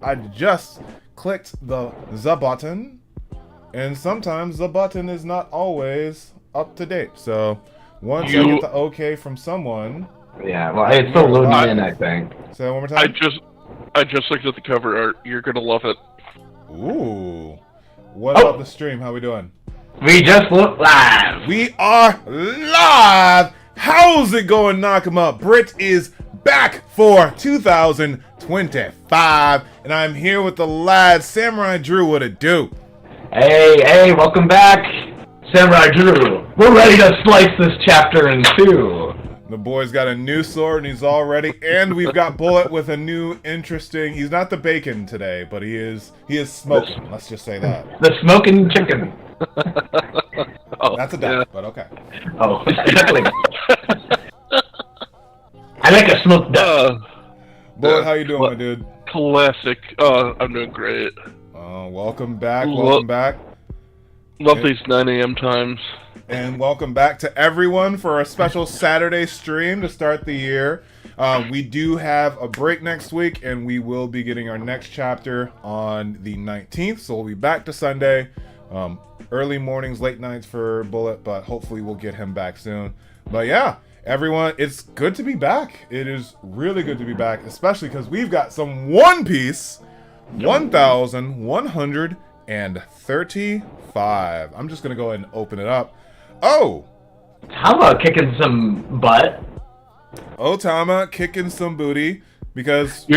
I just clicked the button, and sometimes the button is not always up to date. So once I get the okay from someone, yeah, well, it's still loading in, I think. Say that one more time. I just looked at the cover art. You're gonna love it. Ooh, what about the stream? How we doing? We just look live. We are live. How's it going, Nakama? Brit is back for 2025, and I'm here with the lads. Samurai Drew, what it do? Hey, welcome back, Samurai Drew. We're ready to slice this chapter in two. The boy's got a new sword, and he's all ready. And we've got Bullet with a new, interesting. He's not the bacon today, but he is smoking. Let's just say that. The smoking chicken. That's a duck, but okay. Oh, duckling. I like a smoked duck. Bullet, how you doing, my dude? Classic. I'm doing great. Welcome back. Welcome back. Love these 9 a.m. times. And welcome back to everyone for a special Saturday stream to start the year. We do have a break next week, and we will be getting our next chapter on the 19th. So we'll be back to Sunday. Early mornings, late nights for Bullet, but hopefully we'll get him back soon. But yeah, everyone, it's good to be back. It is really good to be back, especially because we've got some One Piece 1135. I'm just going to go ahead and open it up. Oh! How about kicking some butt? Otama kicking some booty because...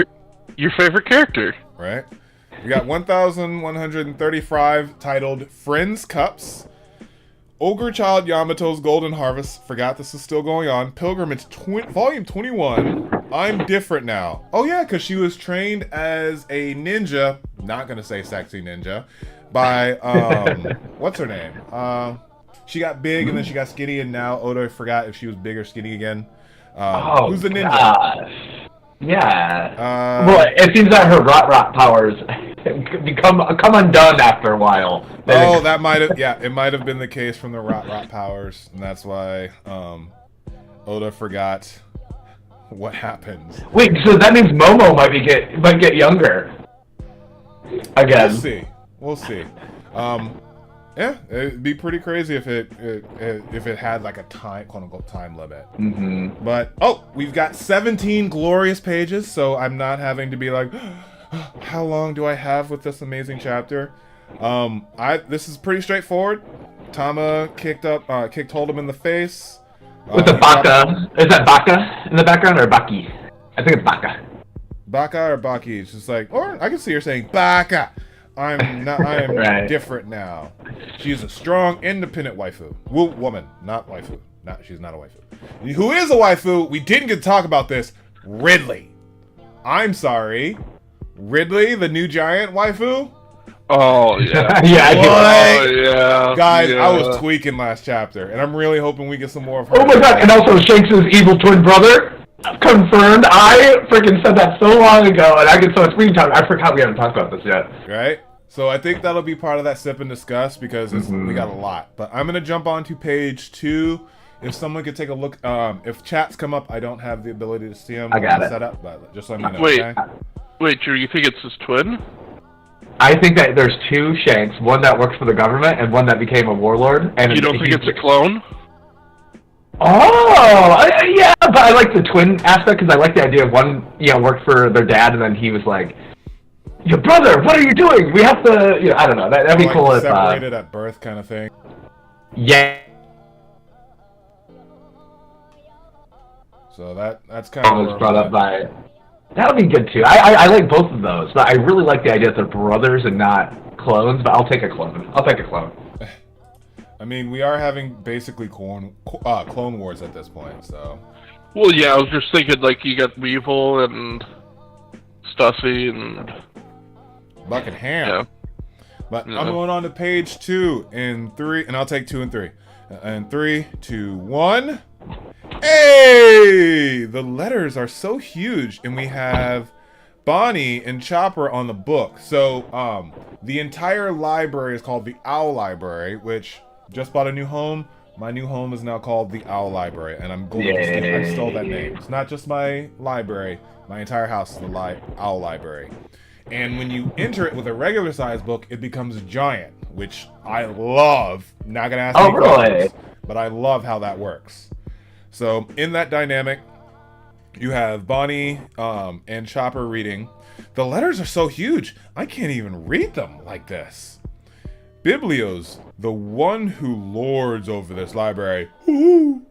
Your favorite character. Right. We got 1135 titled Friends Cups. Ogre Child Yamato's Golden Harvest. Forgot this is still going on. Pilgrimage Volume 21. I'm different now. Oh yeah, because she was trained as a ninja. Not going to say sexy ninja. By, what's her name? She got big and then she got skinny, and now Oda forgot if she was big or skinny again. Who's the ninja? Gosh. Yeah. Well, it seems that her rot powers come undone after a while. Oh, that might have, yeah, it might have been the case from the rot powers, and that's why Oda forgot what happens. Wait, so that means Momo might get younger again. We'll see. Yeah, it'd be pretty crazy if it had like a time, quote unquote, time limit. Mm-hmm. But we've got 17 glorious pages, so I'm not having to be like, how long do I have with this amazing chapter? This is pretty straightforward. Tama kicked hold him in the face with the baka. Is that baka in the background or baki? I think it's baka. Baka or baki? It's just like, or I can see her saying baka. I'm right. Different now. She's a strong, independent waifu. Woman, not waifu. She's not a waifu. Who is a waifu? We didn't get to talk about this. Ridley. I'm sorry. Ridley, the new giant waifu? Oh, yeah. Yeah. Guys, yeah. I was tweaking last chapter, and I'm really hoping we get some more of her. Oh my god, and also Shanks' evil twin brother? Confirmed. I freaking said that so long ago, and I get so much screen time. I forgot we haven't talked about this yet. Right? So I think that'll be part of that sip and discuss because we got a lot. But I'm gonna jump on to page 2. If someone could take a look, if chats come up, I don't have the ability to see them. I got it. Set up, but just let me know. Wait, Drew, you think it's his twin? I think that there's two Shanks, one that works for the government and one that became a warlord. And you don't think it's a clone? Oh, yeah, but I like the twin aspect because I like the idea of one, worked for their dad, and then he was like, "Your brother, what are you doing? We have to," I don't know. That'd be cool if separated at birth kind of thing. Yeah. So that's kind of was brought up by. That'll be good too. I like both of those, but I really like the idea that they're brothers and not clones. But I'll take a clone. I mean, we are having basically Clone Wars at this point, so... Well, yeah, I was just thinking, like, you got Weevil and Stussy and... Buck and Ham. Yeah. But I'm going on to page 2 in 3, and I'll take 2 and 3. And 3, 2, 1... Hey! The letters are so huge, and we have Bonnie and Chopper on the book. So, the entire library is called the Owl Library, which... Just bought a new home. My new home is now called the Owl Library, and I'm going to I stole that name. It's not just my library. My entire house is the Owl Library. And when you enter it with a regular size book, it becomes giant, which I love. Not gonna ask any questions, but I love how that works. So in that dynamic, you have Bonnie and Chopper reading. The letters are so huge, I can't even read them like this. Biblio's the one who lords over this library. Ooh.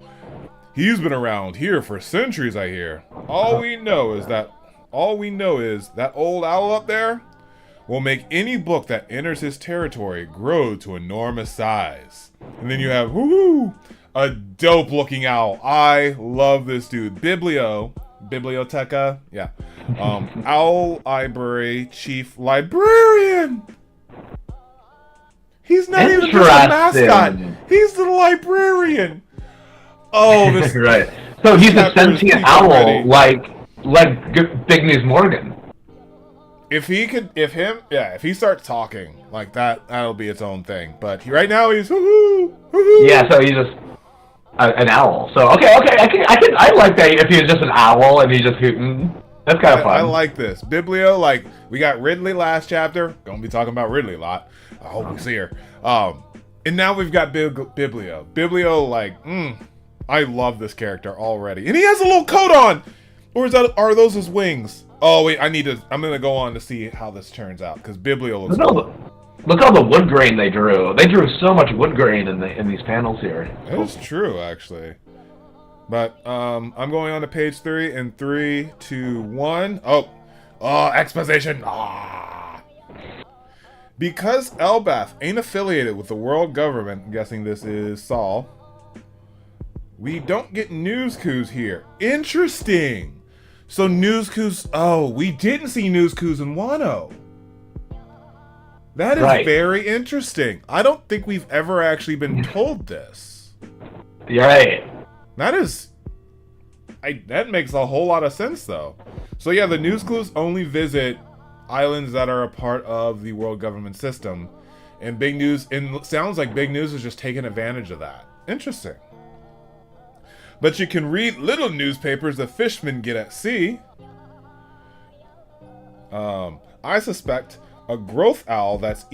He's been around here for centuries, I hear. All we know is that old owl up there will make any book that enters his territory grow to enormous size. And then you have a dope looking owl. I love this dude. Biblioteca, yeah. Owl Library Chief Librarian. He's not even just a mascot. He's the librarian. Oh, this right. So he's a sentient owl, like Big News Morgan. If he starts talking like that, that'll be its own thing. But right now he's hoo-hoo. Yeah, so he's just an owl. So okay, I like that if he was just an owl and he's just hooting. That's kind of fun. I like this. Biblio, like we got Ridley last chapter. Gonna be talking about Ridley a lot. I hope we see her. And now we've got Biblio. Biblio, like, I love this character already. And he has a little coat on! Or are those his wings? Oh, wait, I'm gonna go on to see how this turns out, because Biblio looks cool. Look all the wood grain they drew. They drew so much wood grain in these panels here. That is true, actually. But, I'm going on to page 3 in 3, 2, 1. Oh, exposition! Because Elbaph ain't affiliated with the world government, I'm guessing this is Saul, we don't get news coups here. Interesting. So news coups, we didn't see news coups in Wano. That is very interesting. I don't think we've ever actually been told this. You're right. That makes a whole lot of sense, though. So yeah, the news clues only visit islands that are a part of the world government system. And Big News, it sounds like Big News is just taking advantage of that. Interesting. But you can read little newspapers the fishermen get at sea. I suspect a growth owl that's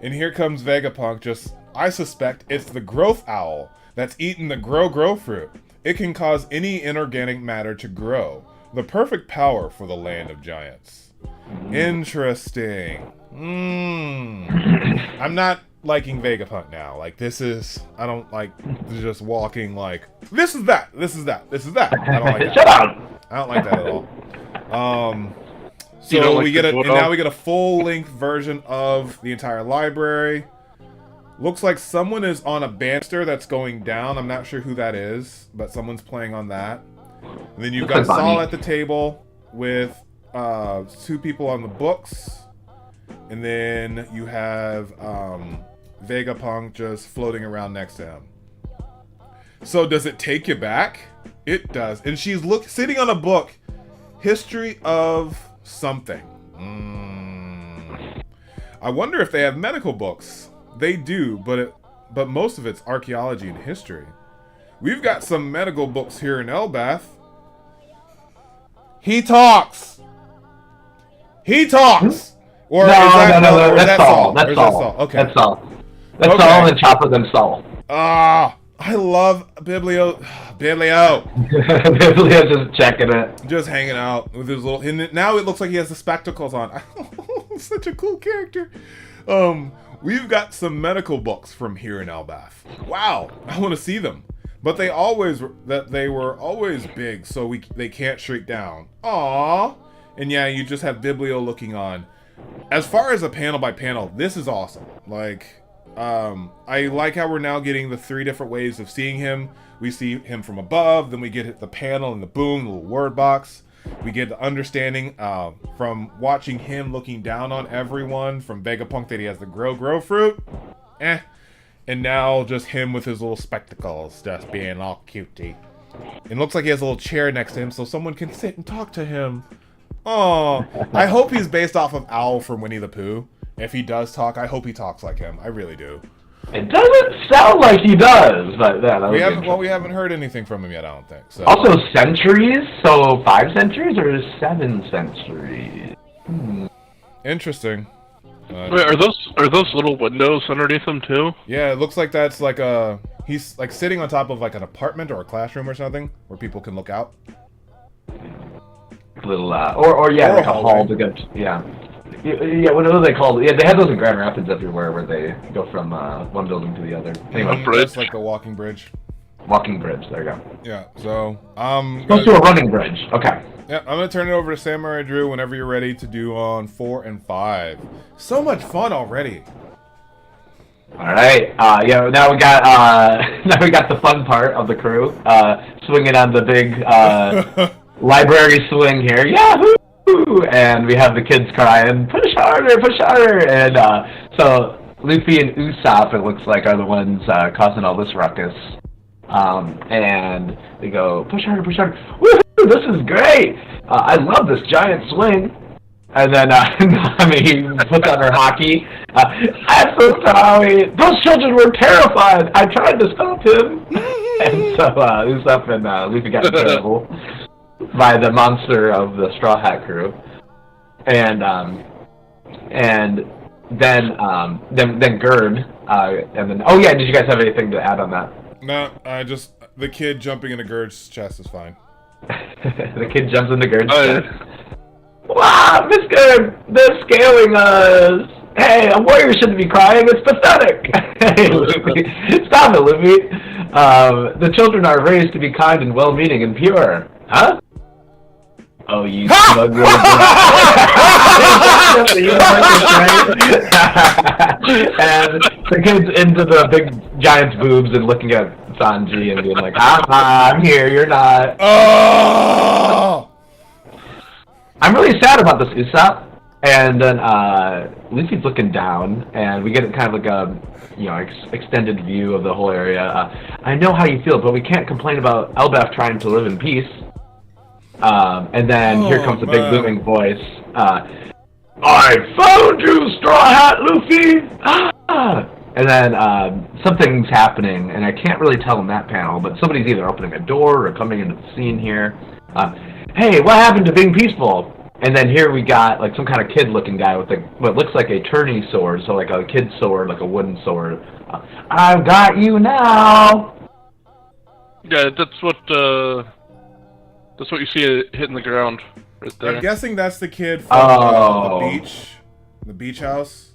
And here comes Vegapunk, I suspect it's the growth owl that's eaten the grow fruit. It can cause any inorganic matter to grow. The perfect power for the land of giants. Interesting. I'm not liking Vegapunk now. Like, I don't like just walking like, this is that. I don't like that. Shut up! I don't like that at all. So now we get a full-length version of the entire library. Looks like someone is on a banister that's going down. I'm not sure who that is, but someone's playing on that. And then you've got Saul at the table with 2 people on the books. And then you have Vegapunk just floating around next to him. So does it take you back? It does. And she's sitting on a book. History of something. I wonder if they have medical books. They do, but most of it's archaeology and history. We've got some medical books here in Elbaph. He talks! Or no, that's Saul. That's Saul. Okay. That's Saul. That's Saul and Chopper then Saul. I love Biblio. Biblio's just checking it. Just hanging out with his little... And now it looks like he has the spectacles on. Such a cool character. We've got some medical books from here in Elbaph. Wow, I want to see them. But they were always big, so they can't shrink down. Aww. And yeah, you just have Biblio looking on. As far as a panel by panel, this is awesome. Like, I like how we're now getting the 3 different ways of seeing him. We see him from above, then we get the panel and the boom, the little word box. We get the understanding from watching him looking down on everyone, from Vegapunk that he has the grow fruit. And now just him with his little spectacles, just being all cutie. It looks like he has a little chair next to him so someone can sit and talk to him. Oh, I hope he's based off of Owl from Winnie the Pooh. If he does talk, I hope he talks like him. I really do. It doesn't sound like he does, but yeah, that we haven't heard anything from him yet, I don't think. So. Also, centuries? So 5 centuries or 7 centuries? Interesting. Wait, are those little windows underneath them too? Yeah, it looks like that's like he's like sitting on top of like an apartment or a classroom or something where people can look out. Little or yeah, like a hall to go. Yeah, what are they called? Yeah, they have those in Grand Rapids everywhere where they go from one building to the other. Anyway, it's like a walking bridge. Walking bridge. There you go. Yeah. So Close to a running bridge. Okay. Yeah, I'm gonna turn it over to Samurai Drew whenever you're ready to do on 4 and 5. So much fun already. All right. Yeah. Now we got the fun part of the crew swinging on the big library swing here. Yahoo! And we have the kids crying, push harder, and so Luffy and Usopp, it looks like, are the ones causing all this ruckus. And they go, push harder, woohoo, this is great! I love this giant swing. And then, he puts on her hockey. I'm so sorry. Those children were terrified. I tried to stop him. And so Usopp and Luffy got in trouble by the monster of the Straw Hat crew. And then Gerd, and then, oh yeah, did you guys have anything to add on that? No, the kid jumping into Gerd's chest is fine. The kid jumps into Gerd's chest. Wow, Miss Gerd, they're scaling us! Hey, a warrior shouldn't be crying, it's pathetic! Hey, Luffy, stop it, Luffy! The children are raised to be kind and well-meaning and pure. Huh? Oh, you smug little And the kid's into the big giant's boobs and looking at Sanji and being like, I'm here, you're not. Oh! I'm really sad about this, Usopp. And then Luffy's looking down, and we get kind of like a extended view of the whole area. I know how you feel, but we can't complain about Elbaph trying to live in peace. And then here comes a big booming voice. I found you, Straw Hat Luffy! Ah! And then something's happening, and I can't really tell in that panel, but somebody's either opening a door or coming into the scene here. Hey, what happened to being peaceful? And then here we got like some kind of kid-looking guy with what looks like a tourney sword, so like a kid's sword, like a wooden sword. I've got you now! Yeah, that's what you see hitting the ground right there. I'm guessing that's the kid from the beach house.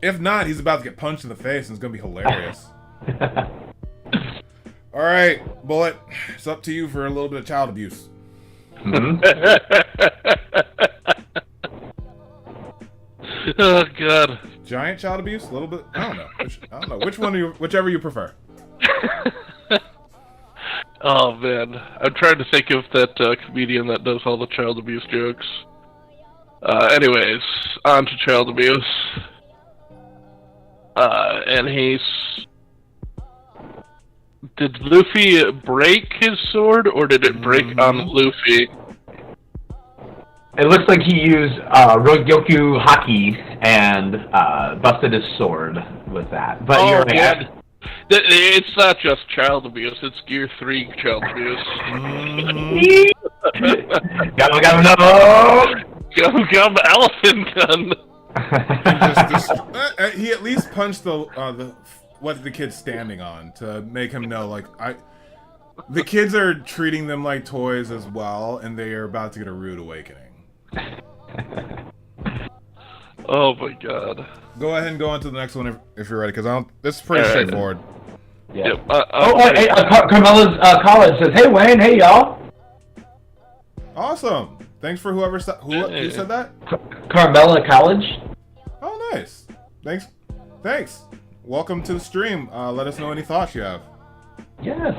If not, he's about to get punched in the face, and it's gonna be hilarious. All right, Bullet, it's up to you for a little bit of child abuse. Mm-hmm. Oh God! Giant child abuse, a little bit. I don't know. Which one? Whichever you prefer. Oh man, I'm trying to think of that comedian that does all the child abuse jokes. Anyways, on to child abuse. And did Luffy break his sword, or did it break on Luffy? It looks like he used Rogyoku Haki and busted his sword with that. But you're right. It's not just child abuse, it's Gear 3 child abuse. Gum no! Gum elephant gun! He at least punched what the kid's standing on to make him know, like, the kids are treating them like toys as well, and they are about to get a rude awakening. Oh my God. Go ahead and go on to the next one if you're ready, because this is pretty straightforward. Yeah. Yep. Carmela's college says, "Hey Wayne, hey y'all." Awesome. Thanks for who said that? Carmela College. Oh, nice. Thanks. Welcome to the stream. Let us know any thoughts you have. Yes.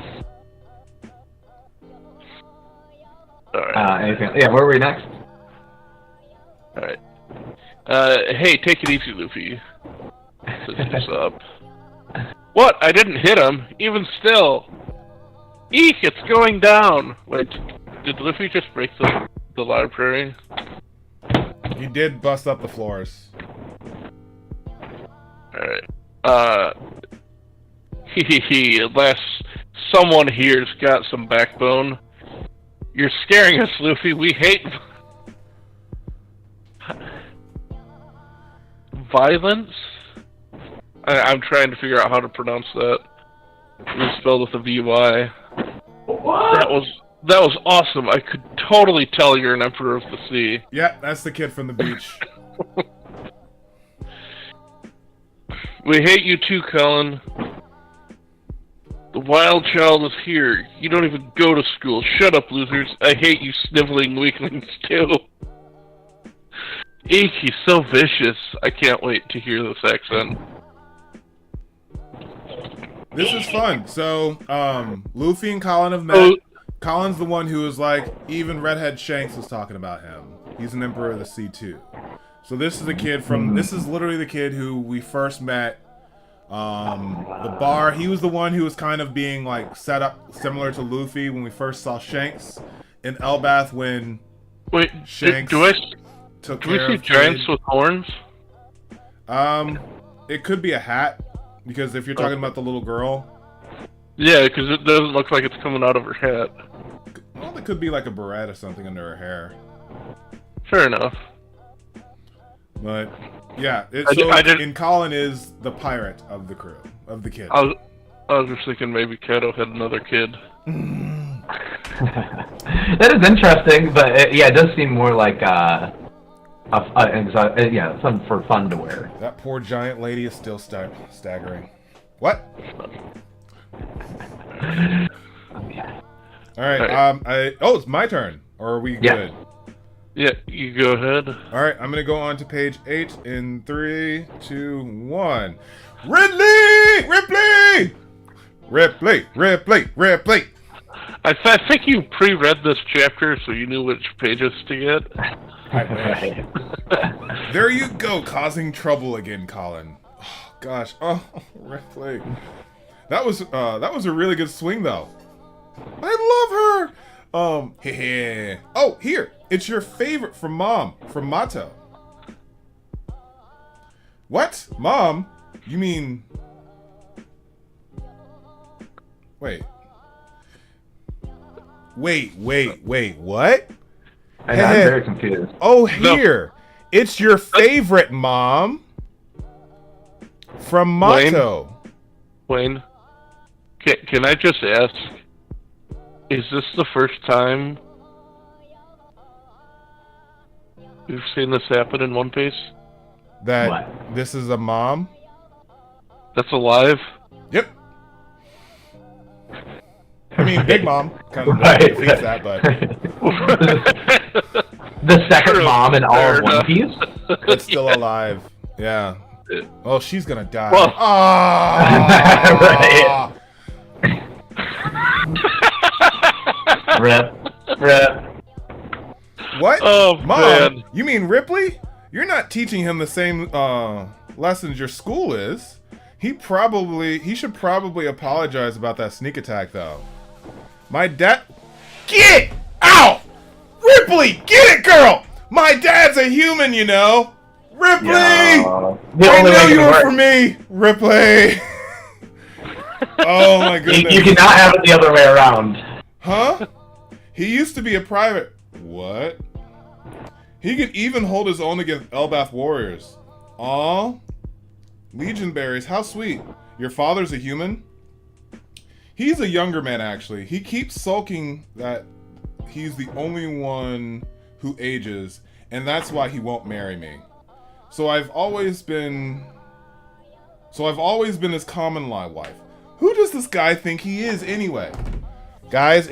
All right. Anything? Yeah. Where are we next? All right. Hey, take it easy, Luffy. What's up? What? I didn't hit him. Even still. Eek! It's going down. Wait, did Luffy just break the library? He did bust up the floors. Alright. Unless someone here's got some backbone. You're scaring us, Luffy. We hate violence? I'm trying to figure out how to pronounce that. It's spelled with a V-Y. What? That was awesome. I could totally tell you're an Emperor of the Sea. Yeah, that's the kid from the beach. We hate you too, Colin. The wild child is here. You don't even go to school. Shut up, losers. I hate you sniveling weaklings too. Eek, he's so vicious. I can't wait to hear this accent. This is fun. So, Luffy and Colin have met. Colin's the one who was like, even Redhead Shanks was talking about him. He's an Emperor of the Sea too. So this is the kid from, this is literally the kid who we first met, the bar. He was the one who was kind of being like set up similar to Luffy when we first saw Shanks in Elbaph when Shanks took care of we see giants with horns? It could be a hat, because if you're talking about the little girl. Yeah, because it doesn't look like it's coming out of her hat. Well, it could be like a beret or something under her hair. Fair enough. But yeah, and Colin is the pirate of the crew, of the kid. I was just thinking maybe Kato had another kid. That is interesting, but it does seem more like something for fun to wear. That poor giant lady is still staggering. What? All right. It's my turn. Or are we good? Yeah, you go ahead. All right, I'm gonna go on to page 8 in 3, 2, 1. Ripley! I think you pre-read this chapter, so you knew which pages to get. I wish. There you go, causing trouble again, Colin. Oh, gosh. Oh, Ripley. That was a really good swing, though. I love her. Oh, here. It's your favorite from Mom, from Mato. What? Mom? You mean... Wait, what? I'm very confused. Oh, here. It's your favorite, Mom. From Mato. Wayne, can I just ask, is this the first time you've seen this happen in One Piece? This is a mom? That's alive? Yep. I mean, Big Mom kind of defeats that, but... The second mom in all of One Piece? It's still alive. Yeah. Oh, she's gonna die. Well, Rip. What? Oh, Mom? man. You mean Ripley? You're not teaching him the same lessons your school is. He should probably apologize about that sneak attack, though. My dad... Get out! Ripley, get it, girl! My dad's a human, you know. Ripley! I know you were for me, Ripley. Oh my goodness. You cannot have it the other way around. Huh? He used to be a private... What? He could even hold his own against Elbaph warriors. Aw. Legion berries, how sweet. Your father's a human? He's a younger man, actually. He keeps sulking that he's the only one who ages, and that's why he won't marry me. So I've always been his common law wife. Who does this guy think he is anyway? Guys,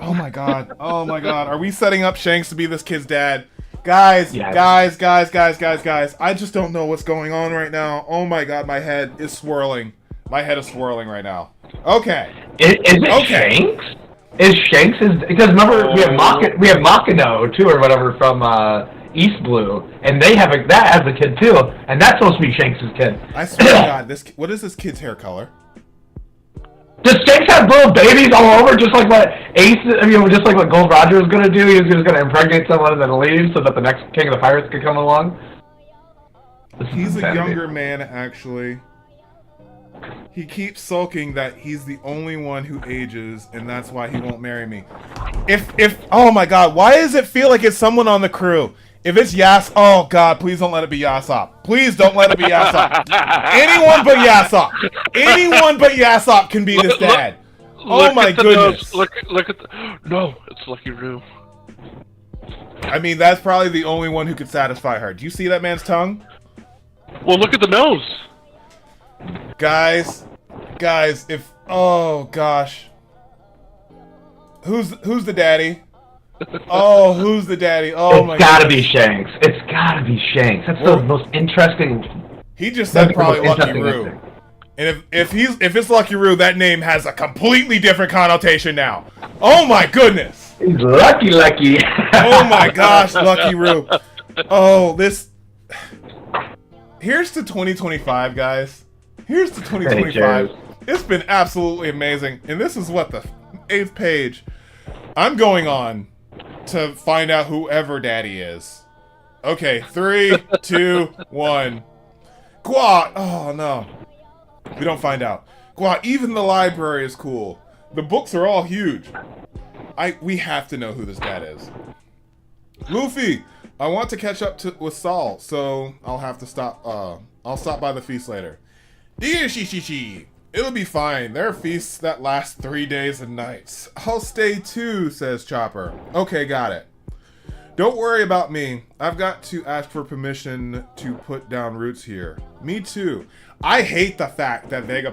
oh my god, are we setting up Shanks to be this kid's dad? Guys, guys, I just don't know what's going on right now. Oh my god, my head is swirling. My head is swirling right now. Okay. Is it Shanks? Because remember we have Makino too, or whatever, from East Blue, and they have that as a kid too, and that's supposed to be Shanks' kid. I swear to God, what is this kid's hair color? Does Shanks have little babies all over, just like what just like what Gold Roger was gonna do? He was just gonna impregnate someone and then leave, so that the next king of the pirates could come along. He's a younger man, actually. He keeps sulking that he's the only one who ages, and that's why he won't marry me. Oh my god, why does it feel like it's someone on the crew? If it's oh god, please don't let it be Yasop. Please don't let it be Yasop. Anyone but Yasop. Anyone but Yasop can be this dad. Oh my goodness. Look at the... No, it's Lucky Roo. I mean, that's probably the only one who could satisfy her. Do you see that man's tongue? Well, look at the nose. Guys, if... Oh, gosh. Who's the daddy? Oh, who's the daddy? Oh, my god. It's gotta be Shanks. It's gotta be Shanks. That's the most interesting... He just said probably Lucky Roo. And if it's Lucky Roo, that name has a completely different connotation now. Oh, my goodness. He's lucky. Oh, my gosh, Lucky Roo. Oh, this... Here's to 2025, guys. Here's to 2025. It's been absolutely amazing. And this is what, the 8th page. I'm going on to find out whoever daddy is. Okay, 3, 2, 1. Gwot! Oh, no. We don't find out. Gwot, even the library is cool. The books are all huge. We have to know who this dad is. Luffy! I want to catch up with Saul, so I'll have to stop. I'll stop by the feast later. Dear Shishishi, it'll be fine. There are feasts that last 3 days and nights. I'll stay too, says Chopper. Okay, got it. Don't worry about me. I've got to ask for permission to put down roots here. Me too. I hate the fact that there's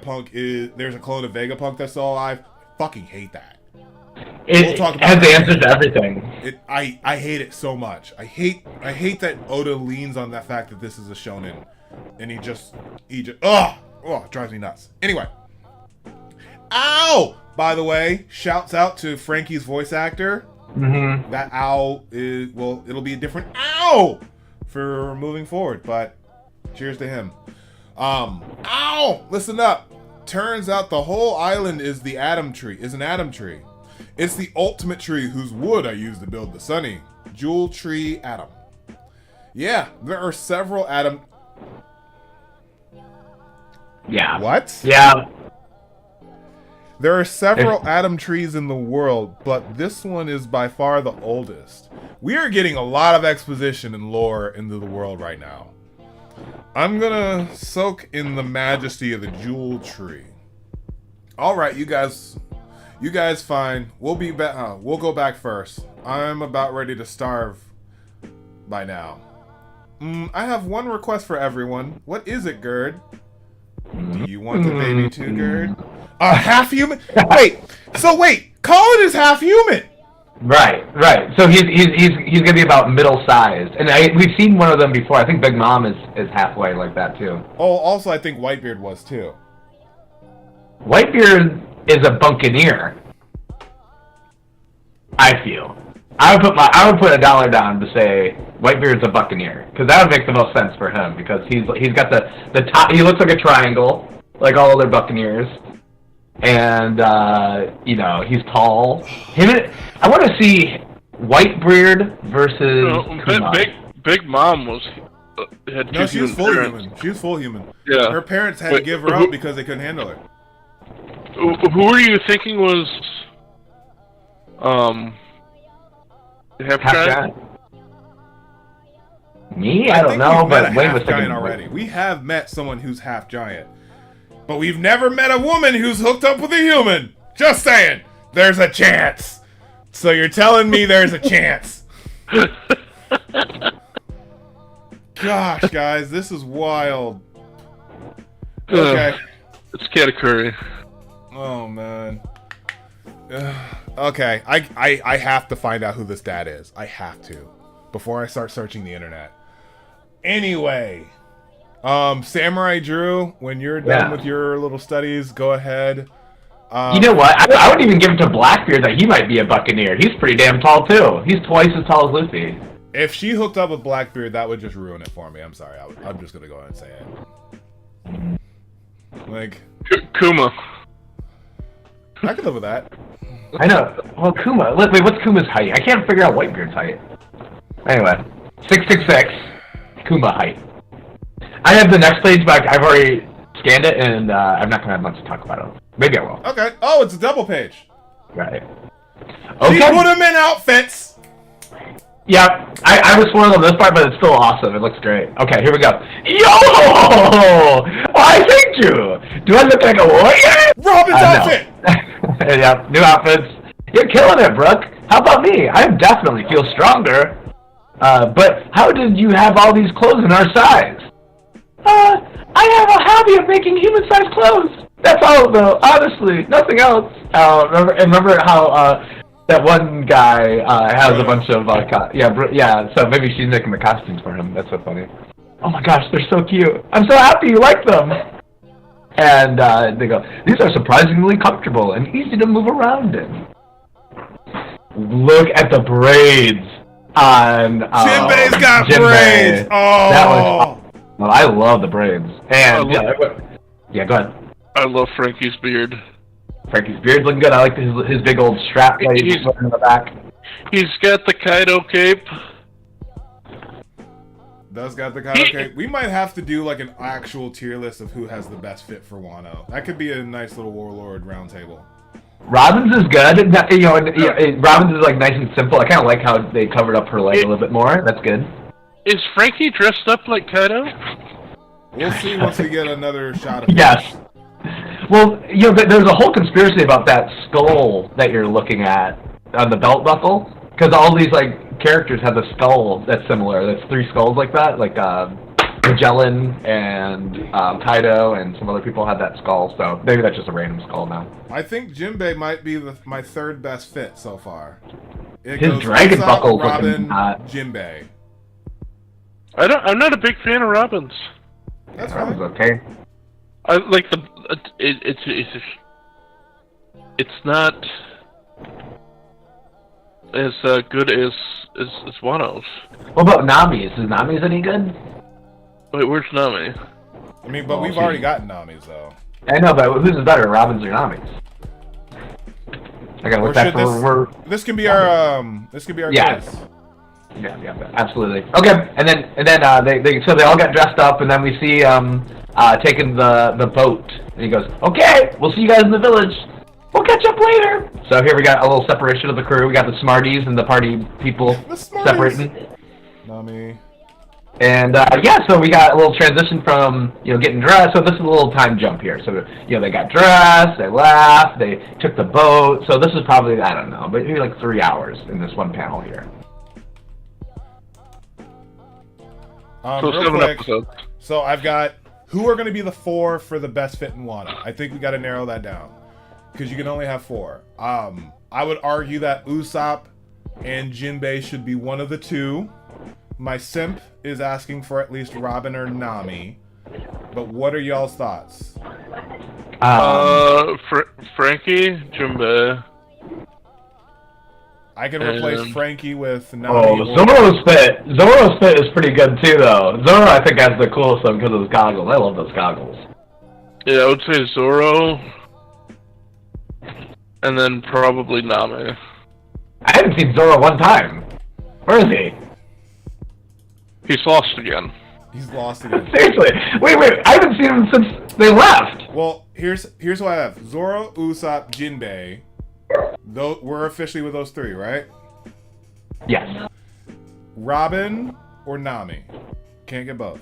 a clone of Vegapunk that's still alive. I fucking hate that. It has the answer to everything. I hate it so much. I hate that Oda leans on that fact that this is a shonen, and he just it drives me nuts. Anyway, ow! By the way, shouts out to Frankie's voice actor. Mm-hmm. That ow it'll be a different ow for moving forward. But cheers to him. Ow! Listen up. Turns out the whole island is an Atom tree. It's the ultimate tree whose wood I use to build the Sunny. Jewel Tree Atom. Yeah, there are several Atom... Yeah. What? Yeah. There are several Atom trees in the world, but this one is by far the oldest. We are getting a lot of exposition and lore into the world right now. I'm gonna soak in the majesty of the Jewel Tree. Alright, you guys fine. We'll be back. We'll go back first. I'm about ready to starve by now. I have one request for everyone. What is it, Gerd? Do you want the baby too, Gerd? Half human? Wait. Colin is half human. Right. So he's gonna be about middle sized, and we've seen one of them before. I think Big Mom is halfway like that too. Oh, also I think Whitebeard was too. Whitebeard is a buccaneer. I feel. I would put $1 down to say Whitebeard's a buccaneer, because that would make the most sense for him, because he's got the top. He looks like a triangle, like all other buccaneers, and he's tall. I want to see Whitebeard versus Big Mom had no, she was full parents. human. She was full human. Yeah. Her parents had to give her out because they couldn't handle her. Who were you thinking was half giant? Me? I don't know, but Wayne was giant already. We have met someone who's half giant, but we've never met a woman who's hooked up with a human. Just saying, there's a chance. So you're telling me there's a chance? Gosh, guys, this is wild. Okay, it's Katakuri. Oh man. Okay, I have to find out who this dad is. I have to before I start searching the internet. Anyway, Samurai Drew, when you're done with your little studies, go ahead. You know what? I wouldn't even give it to Blackbeard that he might be a buccaneer. He's pretty damn tall too. He's twice as tall as Luffy. If she hooked up with Blackbeard, that would just ruin it for me. I'm sorry. I'm just gonna go ahead and say it. Like Kuma. I could live with that. I know. Well, Kuma. Wait, what's Kuma's height? I can't figure out Whitebeard's height. Anyway, 6'6", Kuma height. I have the next page back. I've already scanned it, and I'm not gonna have much to talk about it. Maybe I will. Okay. Oh, it's a double page. Right. She Okay. put them in outfits. Yeah, I was spoiled on this part, but it's still awesome. It looks great. Okay, here we go. Yo! Why, thank you. Do I look like a warrior? Robin's outfit. No. Yeah, new outfits. You're killing it, Brooke. How about me? I definitely feel stronger. But how did you have all these clothes in our size? I have a hobby of making human-sized clothes. That's all, though. Honestly, nothing else. Remember how that one guy has a bunch of yeah. So maybe she's making the costumes for him. That's so funny. Oh my gosh, they're so cute. I'm so happy you like them. And they go, these are surprisingly comfortable and easy to move around in. Look at the braids on Jinbei's got Jinbei. braids. Oh, That was. Well, I love the braids. And yeah, go ahead. I love Frankie's beard. Frankie's beard's looking good. I like his big old strap that he's wearing in the back. He's got the Kaido cape. Does got the kind of cape. We might have to do like an actual tier list of who has the best fit for Wano. That could be a nice little Warlord roundtable. Robin's is good. Robin's is like nice and simple. I kind of like how they covered up her leg a little bit more. That's good. Is Frankie dressed up like Kaido? We'll see once we get another shot of Yes. Well, there's a whole conspiracy about that skull that you're looking at on the belt buckle, because all these like characters have a skull that's similar. That's 3 skulls like that, like Magellan and Kaido and some other people had that skull. So maybe that's just a random skull now. I think Jinbei might be my 3rd best fit so far. It His goes dragon Usopp, buckle Robin, looking Jinbei. I'm not a big fan of Robin's. That's That fine. was okay. I like it's not as good as Wano's. What about Nami's? Is Nami's any good? Wait, where's Nami? I mean, but we've already gotten Nami's though. I know, but whose is better, Robin's or Nami's? I gotta Or look back should for this can be our Yeah. quiz. Yeah, absolutely. Okay, and then they all got dressed up, and then we see taking the boat, and he goes, "Okay, we'll see you guys in the village. We'll catch up later." So here we got a little separation of the crew. We got the Smarties and the party people separating. Nami. And so we got a little transition from getting dressed. So this is a little time jump here. So they got dressed, they laughed, they took the boat. So this is probably, I don't know, but maybe like 3 hours in this one panel here. So Real 7 quick, episodes. so I've got who are going to be the 4 for the best fit in Wano. I think we got to narrow that down because you can only have 4. I would argue that Usopp and Jinbei should be one of the 2. My simp is asking for at least Robin or Nami. But what are y'all's thoughts? Frankie, Jinbei. I can replace Frankie with Nami. Oh, Zoro's fit is pretty good too, though. Zoro, I think, has the coolest one because of his goggles. I love those goggles. Yeah, I would say Zoro. And then probably Nami. I haven't seen Zoro one time. Where is he? He's lost again. He's lost again. Seriously. Wait. I haven't seen him since they left. Well, here's what I have. Zoro, Usopp, Jinbei. We're officially with those 3, right? Yes. Robin or Nami? Can't get both.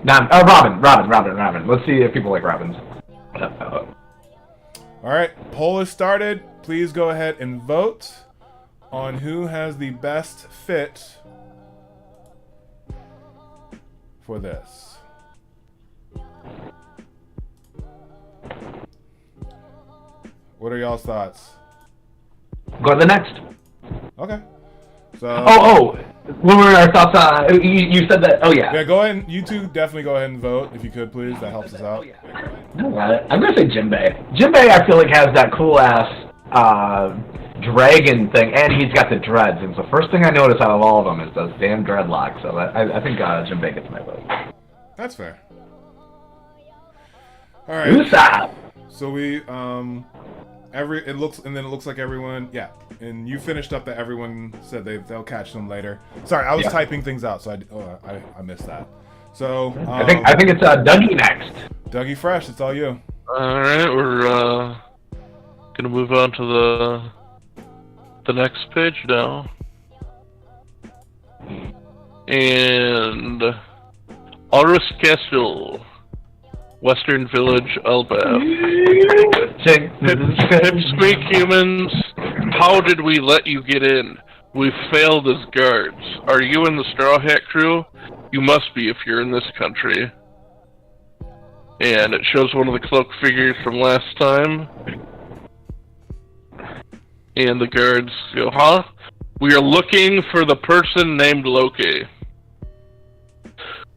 Robin. Let's see if people like Robins. Alright, poll is started. Please go ahead and vote on who has the best fit for this. What are y'all's thoughts? Go to the next. Okay. So. What were our thoughts on? You said that. Oh yeah. Yeah, go ahead. You two definitely go ahead and vote if you could, please. That helps us out. I'm gonna say Jinbei. Jinbei, I feel like has that cool ass dragon thing, and he's got the dreads. And the first thing I notice out of all of them is those damn dreadlocks. So I think Jinbei gets my vote. That's fair. All right. Usopp. So we it looks like everyone, yeah, and you finished up that everyone said they'll catch them later. Sorry, I was typing things out, so I missed that. So I think it's Dougie next. Dougie Fresh, it's all you. All right, we're gonna move on to the next page now, and Aurus Castle, Western Village, Elbaph. Pipsqueak humans, how did we let you get in? We failed as guards. Are you in the Straw Hat crew? You must be if you're in this country. And it shows one of the cloaked figures from last time. And the guards go, huh? We are looking for the person named Loki.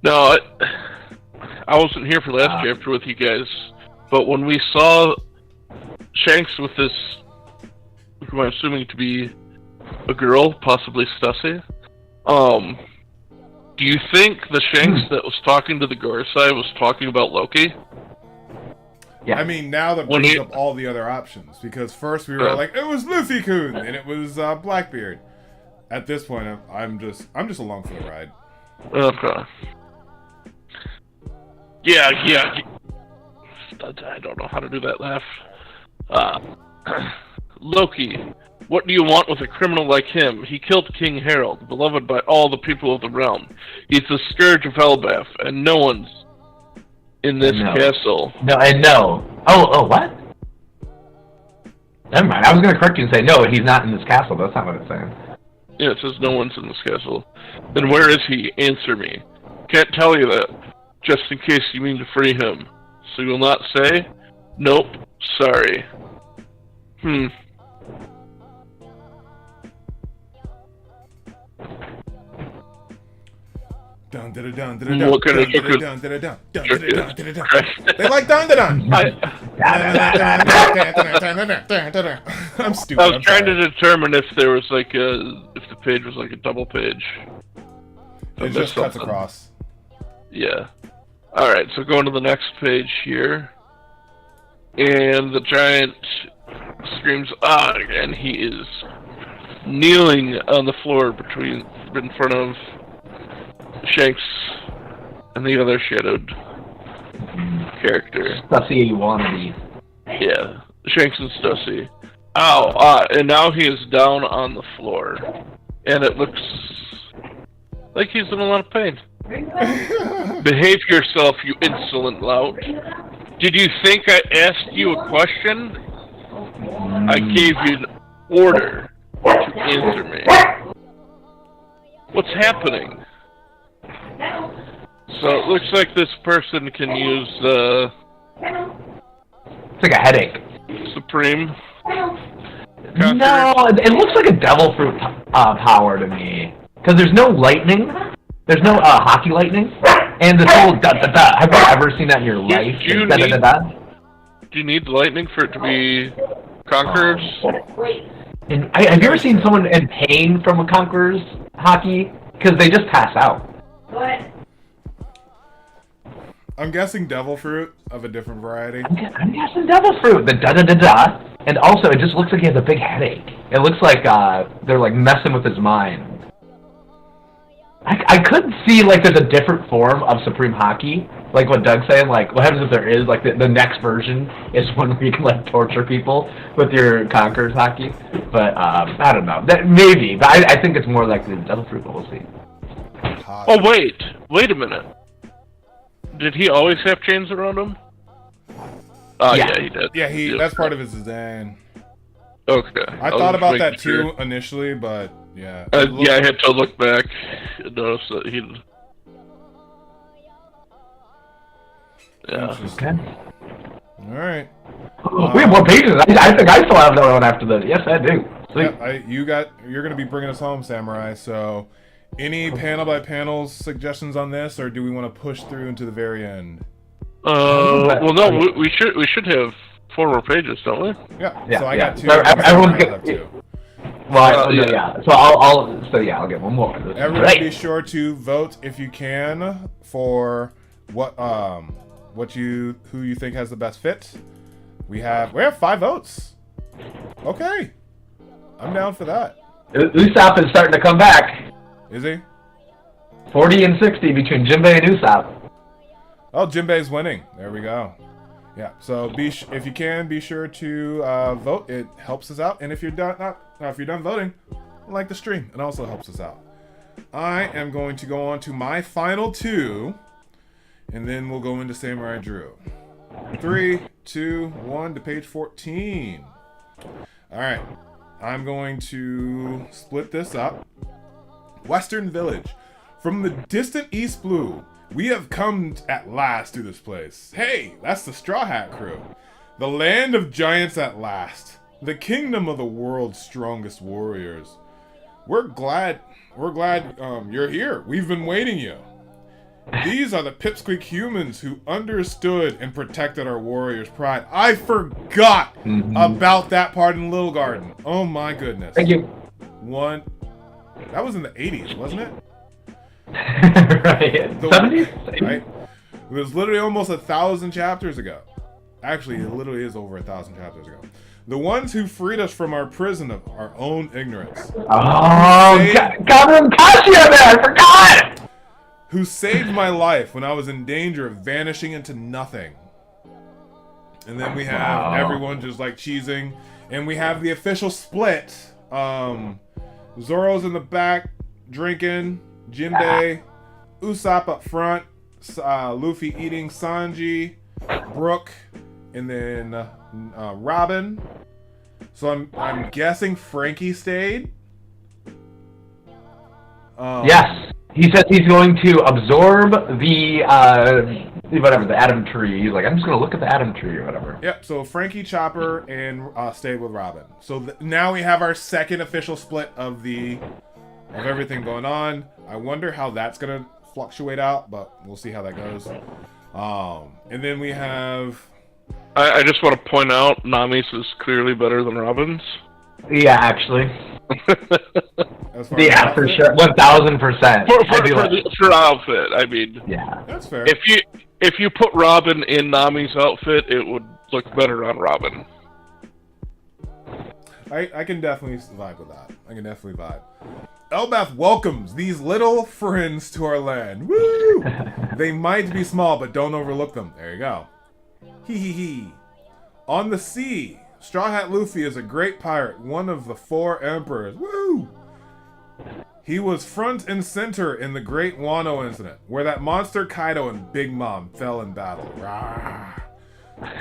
Now, I wasn't here for last chapter with you guys, but when we saw Shanks with this, who I'm assuming to be a girl, possibly Stussy, do you think the Shanks that was talking to the Gorsai was talking about Loki? Yeah. I mean, now that brings up all the other options, because first we were like, it was Luffy-kun, and it was Blackbeard. At this point, I'm just along for the ride. Okay. Yeah. I don't know how to do that laugh. Loki, what do you want with a criminal like him? He killed King Harold, beloved by all the people of the realm. He's the scourge of Elbaph, and no one's in this castle. No. Oh, what? Never mind. I was going to correct you and say, no, he's not in this castle. That's not what it's saying. Yeah, it says no one's in this castle. Then where is he? Answer me. Can't tell you that, just in case you mean to free him. So you'll not say? Nope. Sorry. Dun dun dun dun dun What kind of dun dun dun dun dun dun dun dun. They like dun dun dun. I'm stupid. I was trying to determine if there was like if the page was like a double page. It just cuts across. Yeah. Alright, so going to the next page here. And the giant screams, and he is kneeling on the floor in front of Shanks and the other shadowed character. Stussy wannabe. Yeah, Shanks and Stussy. Ow, and now he is down on the floor. And it looks like he's in a lot of pain. Behave yourself, you insolent lout. Did you think I asked you a question? I gave you an order to answer me. What's happening? So it looks like this person can use it's like a headache. Supreme. No, it looks like a devil fruit power to me. Because there's no lightning. There's no hockey lightning. And this whole da-da-da. Have you ever seen that in your life? Do you need lightning for it to be Conquerors? And have you ever seen someone in pain from a Conquerors hockey? Because they just pass out. What? I'm guessing devil fruit of a different variety. I'm guessing devil fruit. The da-da-da-da. And also, it just looks like he has a big headache. It looks like they're like messing with his mind. I could see like there's a different form of Supreme Hockey, like what Doug's saying. Like, what happens if there is like the next version is one where you can like torture people with your Conquerors Hockey? But I don't know. That maybe, but I think it's more like the devil fruit. But we'll see. Oh wait a minute. Did he always have chains around him? Oh yeah, he did. Yeah, that's part of his design. Okay. I thought about that too initially, but yeah. I had to look back and notice that he. Yeah. Okay. All right. We have more pages. I think I still have another one after this. Yes, I do. Yeah, you're gonna be bringing us home, Samurai. So, any panel by panels suggestions on this, or do we want to push through into the very end? Well, no, we should have 4 more pages, don't we? Yeah. So I got 2. Everyone get 2. Well, yeah. So I'll get one more. Everybody be sure to vote if you can for who you think has the best fit. We have 5 votes. Okay. I'm down for that. Usopp is starting to come back. Is he? 40 and 60 between Jinbei and Usopp. Oh, Jinbei's winning. There we go. Yeah. So if you can, be sure to vote. It helps us out. And if you're done voting, like the stream, it also helps us out. I am going to go on to my final 2, and then we'll go into Samurai Drew. 3, 2, 1 to page 14. All right. I'm going to split this up. Western Village. From the distant East Blue, we have come at last to this place. Hey, that's the Straw Hat crew. The land of giants at last. The kingdom of the world's strongest warriors. We're glad you're here. We've been waiting you. These are the Pipsqueak humans who understood and protected our warriors' pride. I forgot about that part in Little Garden. Oh my goodness. Thank you. That was in the 80s, wasn't it? Right. 70s? Right? It was literally almost 1,000 chapters ago. Actually, it literally is over 1,000 chapters ago. The ones who freed us from our prison of our own ignorance. Oh, Gabriel Kashi there! I forgot! Who saved my life when I was in danger of vanishing into nothing. And then we have everyone just like cheesing. And we have the official split. Zoro's in the back, drinking. Jinbei. Usopp up front. Luffy eating Sanji. Brook. And then Robin. So I'm guessing Frankie stayed. Yes. He says he's going to absorb the Adam tree. He's like, I'm just going to look at the Adam tree or whatever. Yep, so Frankie, Chopper, and stayed with Robin. So now we have our second official split of everything going on. I wonder how that's going to fluctuate out, but we'll see how that goes. And then we have... I just want to point out, Nami's is clearly better than Robin's. Yeah, actually. Yeah, for sure. 1,000%. For outfit, I mean. Yeah. That's fair. If you put Robin in Nami's outfit, it would look better on Robin. I can definitely vibe with that. I can definitely vibe. Elbaph welcomes these little friends to our land. Woo! They might be small, but don't overlook them. There you go. Hee hee hee. On the sea, Straw Hat Luffy is a great pirate, one of the 4 emperors. Woo! He was front and center in the Great Wano incident, where that monster Kaido and Big Mom fell in battle. Rah.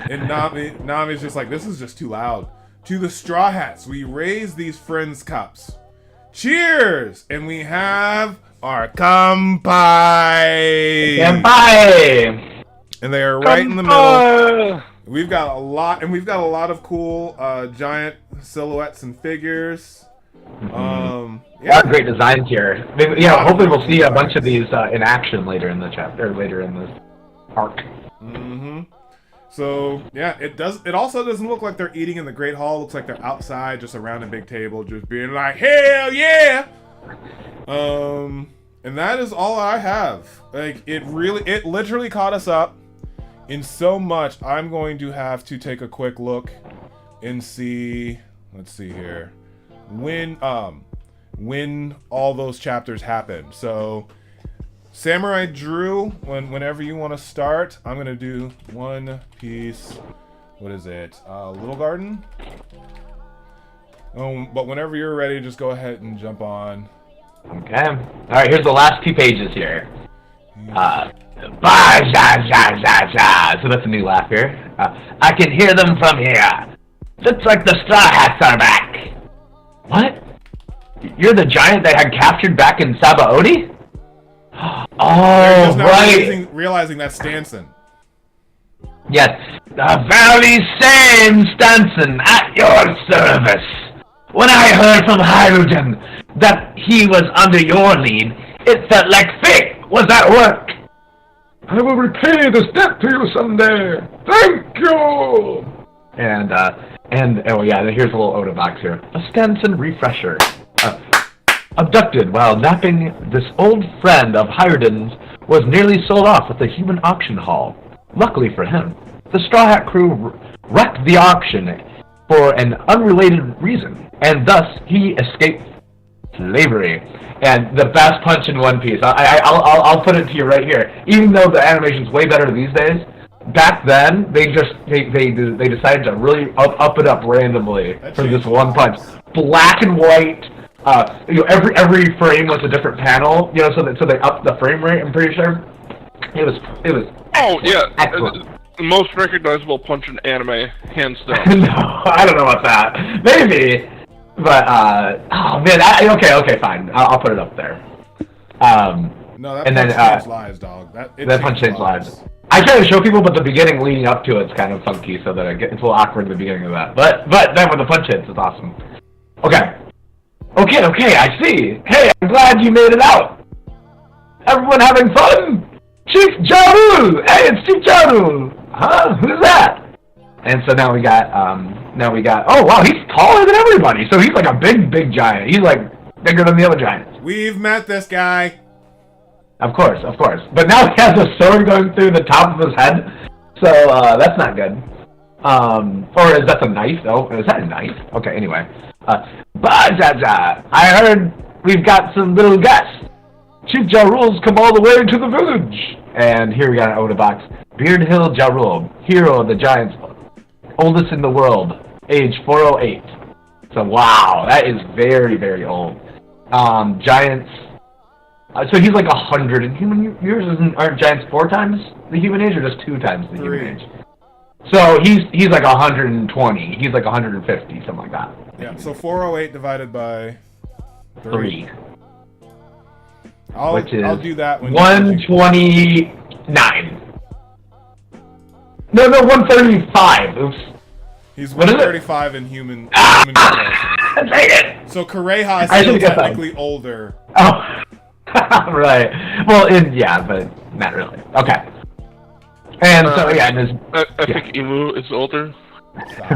And Nami's just like, this is just too loud. To the Straw Hats, we raise these friends' cups. Cheers! And we have our Kampai! Kampai! And they are right in the middle. We've got a lot of cool giant silhouettes and figures. A lot of great designs here. Maybe, hopefully we'll see a bunch of these in action later in the chapter, later in this arc. So yeah, it also doesn't look like they're eating in the Great Hall. It looks like they're outside, just around a big table, just being like, hell yeah! And that is all I have. Like, it literally caught us up in so much. I'm going to have to take a quick look and see. Let's see here. When all those chapters happened. So Samurai Drew, whenever you want to start, I'm gonna do One Piece. What is it? Little Garden. But whenever you're ready, just go ahead and jump on. Okay. All right. Here's the last 2 pages here. So that's a new laugh here. I can hear them from here. Looks like the Straw Hats are back. What? You're the giant that had captured back in Sabaody? Oh, right. Realizing that's Stanson. Yes. The very same Stanson at your service. When I heard from Hyrule that he was under your lead, it felt like fate was at work. I will repay this debt to you someday. Thank you. And oh yeah, here's a little Oda box here. A Stanson refresher. Abducted while napping, this old friend of Hyrule was nearly sold off at the human auction hall. Luckily for him, the Straw Hat crew wrecked the auction for an unrelated reason, and thus he escaped slavery. And the best punch in One Piece, I'll put it to you right here. Even though the animation's way better these days, back then they decided to really up it up randomly for this one punch. Black and white. Every frame was a different panel. So they upped the frame rate. I'm pretty sure. It was. Oh yeah. Excellent. The most recognizable punch in anime, hands down. No, I don't know about that. Maybe. But, oh man, okay, fine. I'll put it up there. No, that punch changed lives, dog. That punch changed lives. I try to show people, but the beginning leading up to it's kind of funky, so that it's a little awkward in the beginning of that. But then when the punch hits, it's awesome. Okay, I see. Hey, I'm glad you made it out. Everyone having fun? Chief Jaru! Hey, it's Chief Jaru! Huh? Who's that? And so now we got, oh wow, he's taller than everybody, so he's like a big giant. He's like bigger than the other giants. We've met this guy. Of course. But now he has a sword going through the top of his head, so that's not good. Or is that a knife? Oh, is that a knife? Okay, anyway. I heard we've got some little guests. Chief Jarul's come all the way to the village. And here we got an Oda box. Beard Hill Jarul, hero of the giants, oldest in the world, age 408. So wow, that is very, very old. Giants. So he's like 100 in human years. Aren't giants 4 times the human age, or just 2 times the human age? So he's like 120. He's like 150, something like that. Yeah. So 408 divided by 3. Which is I'll do that when 129. No, 135. Oops. He's 135 in human comparison. Dang it! So Kureha is still technically older. Oh, right. Well, but not really. Okay. And so I think Emu is older.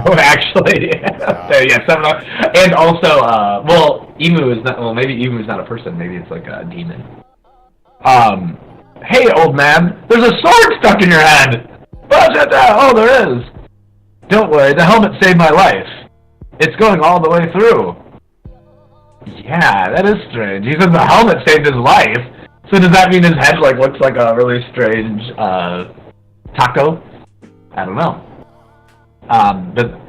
Oh, actually, yeah. And also, Emu is not. Well, maybe Emu is not a person. Maybe it's like a demon. Hey, old man, there's a sword stuck in your head. Oh, there is. Don't worry, the helmet saved my life. It's going all the way through. Yeah, that is strange. He said the helmet saved his life. So does that mean his head looks like a really strange taco? I don't know. But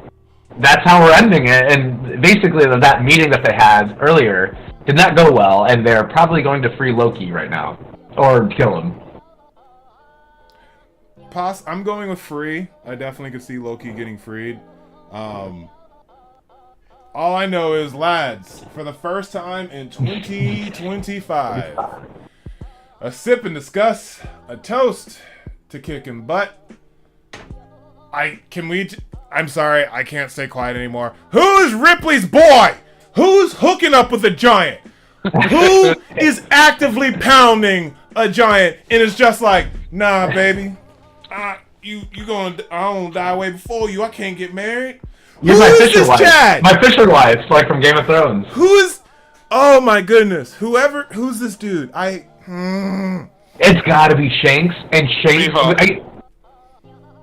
that's how we're ending it. And basically, that meeting that they had earlier did not go well, and they're probably going to free Loki right now or kill him. I'm going with free. I definitely could see Loki getting freed. All I know is, lads, for the first time in 2025, a sip and discuss, a toast to kicking butt. I'm sorry, I can't stay quiet anymore. Who's Ripley's boy? Who's hooking up with a giant? Who is actively pounding a giant and is just like, nah, baby. I don't die way before you. I can't get married. You're my Fisher wife. Chad? My Fisher wife, like from Game of Thrones. Oh my goodness. Who's this dude? It's gotta be Shanks, and Shanks.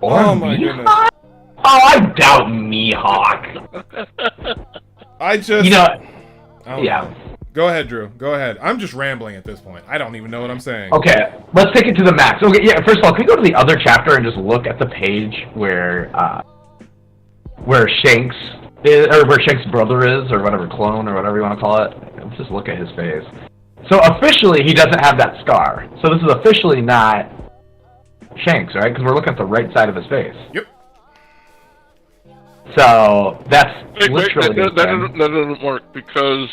Oh my goodness. Oh, I doubt Mihawk. Yeah. Go ahead, Drew. Go ahead. I'm just rambling at this point. I don't even know what I'm saying. Okay, let's take it to the max. Okay, yeah. First of all, can we go to the other chapter and just look at the page where Shanks is, or where Shanks' brother is, or whatever, clone, or whatever you want to call it? Let's just look at his face. So officially, he doesn't have that scar. So this is officially not Shanks, right? Because we're looking at the right side of his face. Yep. So that's literally that doesn't work because.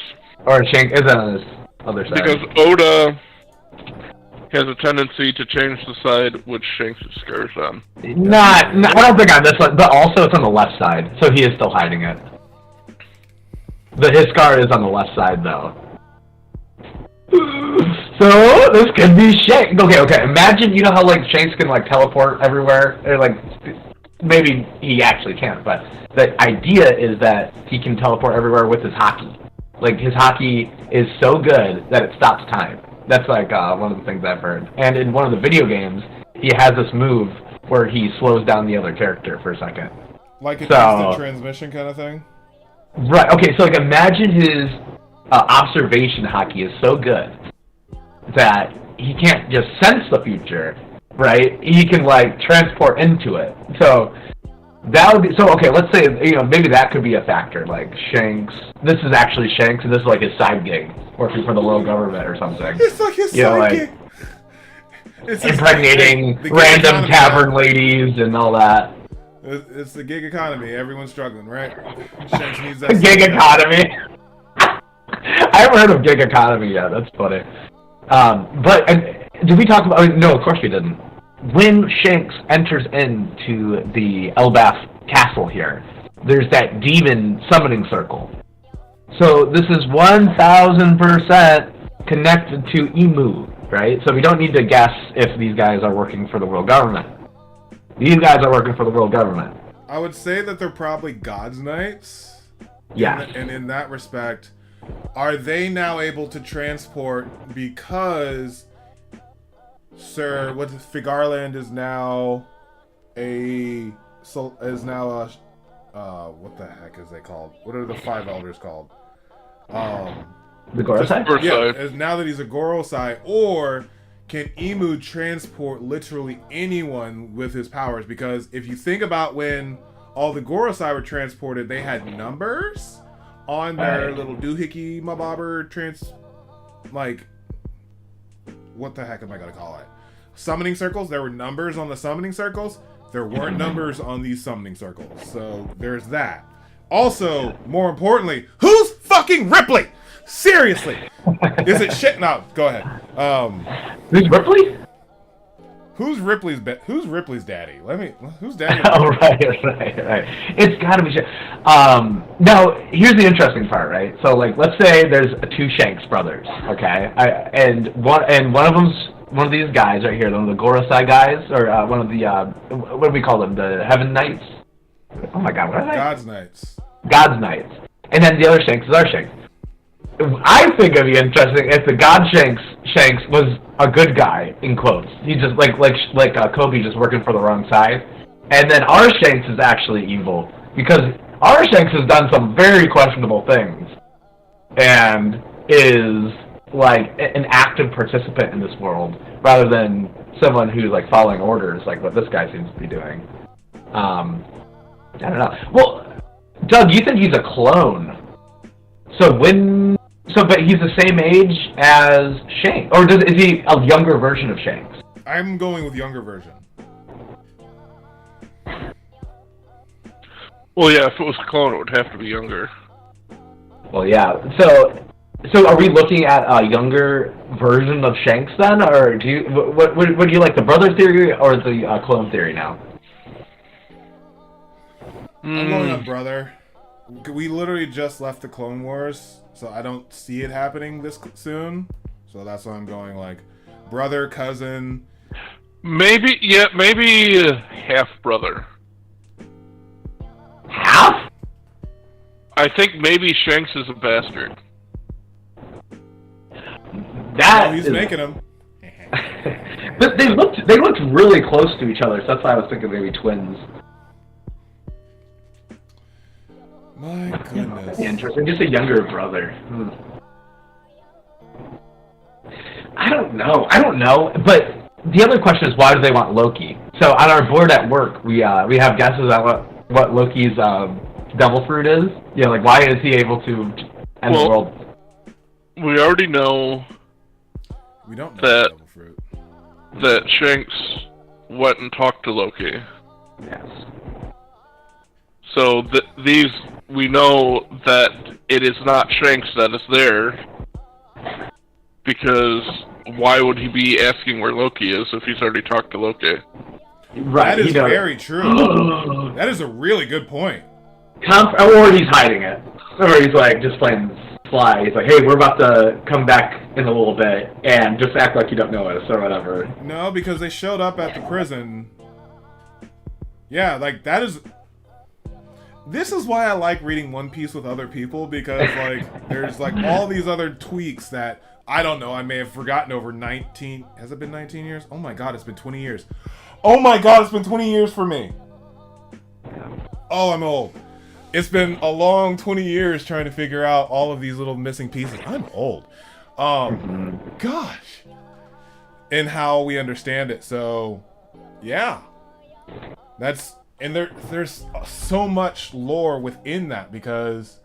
Or Shanks is on his other side. Because Oda has a tendency to change the side which Shanks' scar's on. I don't think on this one, but also it's on the left side, so he is still hiding it. His scar is on the left side, though. So this could be Shanks. Okay. Imagine, you know how Shanks can teleport everywhere, or maybe he actually can't, but the idea is that he can teleport everywhere with his hockey. His hockey is so good that it stops time. That's one of the things I've heard. And in one of the video games, he has this move where he slows down the other character for a second. Like an instant transmission kind of thing? Right, okay, so imagine observation hockey is so good that he can't just sense the future, right? He can like transport into it. So that would be okay. Let's say maybe that could be a factor. Like Shanks, this is actually Shanks, and this is like his side gig, working for the world government or something. It's like his side gig. It's impregnating random tavern ladies and all that. It's the gig economy. Everyone's struggling, right? Shanks needs that gig economy. I haven't heard of gig economy yet. That's funny. Did we talk about? No, of course we didn't. When Shanks enters into the Elbaph castle here, there's that demon summoning circle. So this is 1000% connected to Emu, right? So we don't need to guess if these guys are working for the world government. These guys are working for the world government. I would say that they're probably God's Knights. Yeah. And in that respect, are they now able to transport because Figarland is now what the heck is they called? What are the 5 elders called? The Gorosei? Yeah, now that he's a Gorosei, or can Emu transport literally anyone with his powers? Because if you think about when all the Gorosei were transported, they had numbers on their little doohickey mabobber what the heck am I gonna call it? Summoning circles. There were numbers on the summoning circles. There weren't numbers on these summoning circles. So there's that. Also, more importantly, who's fucking Ripley? Seriously. Is it shit? No, go ahead. Who's Ripley? Who's Ripley's daddy? Who's daddy? Oh, right. It's gotta be shit. Now, here's the interesting part, right? So, like, let's say there's 2 Shanks brothers, okay? And one of them's one of these guys right here, one of the Gorosei guys, or one of the, what do we call them? The Heaven Knights? Oh my god, what are they? God's Knights. God's Knights. And then the other Shanks is our Shanks. I think it'd be interesting if the God Shanks was a good guy, in quotes. He's just like Kobe, just working for the wrong side. And then our Shanks is actually evil, because our Shanks has done some very questionable things, and is like an active participant in this world, rather than someone who's like following orders, like what this guy seems to be doing. I don't know. Well, Doug, you think he's a clone? But he's the same age as Shanks, or is he a younger version of Shanks? I'm going with younger version. Well, yeah, if it was a clone, it would have to be younger. Well, yeah. So are we looking at a younger version of Shanks then, or do you what do you like, the brother theory or the clone theory now? I'm going on brother. We literally just left the Clone Wars, so I don't see it happening this soon. So that's why I'm going like brother, cousin. Maybe half brother. Half? I think maybe Shanks is a bastard. He's making them. But they looked really close to each other, so that's why I was thinking maybe twins. My goodness. Interesting. Just a younger brother. I don't know. But the other question is, why do they want Loki? So on our board at work, we have guesses on what Loki's devil fruit is. Yeah, like why is he able to end the world? We already know. We don't know that devil fruit. That Shanks went and talked to Loki. Yes. So we know that it is not Shanks that is there, because why would he be asking where Loki is if he's already talked to Loki? Right. That is very true. That is a really good point. Or he's hiding it. Or he's like just playing fly. He's like, hey, we're about to come back in a little bit, and just act like you don't know us or whatever. No, because they showed up at the prison. Yeah, like that is... This is why I like reading One Piece with other people, because like there's like all these other tweaks that I don't know, I may have forgotten over 19... Has it been 19 years? Oh my god, it's been 20 years. Oh my god, it's been 20 years for me. Oh, I'm old. it's been a long 20 years trying to figure out all of these little missing pieces. I'm old. Gosh. And how we understand it. So, yeah. That's, and there's so much lore within that because,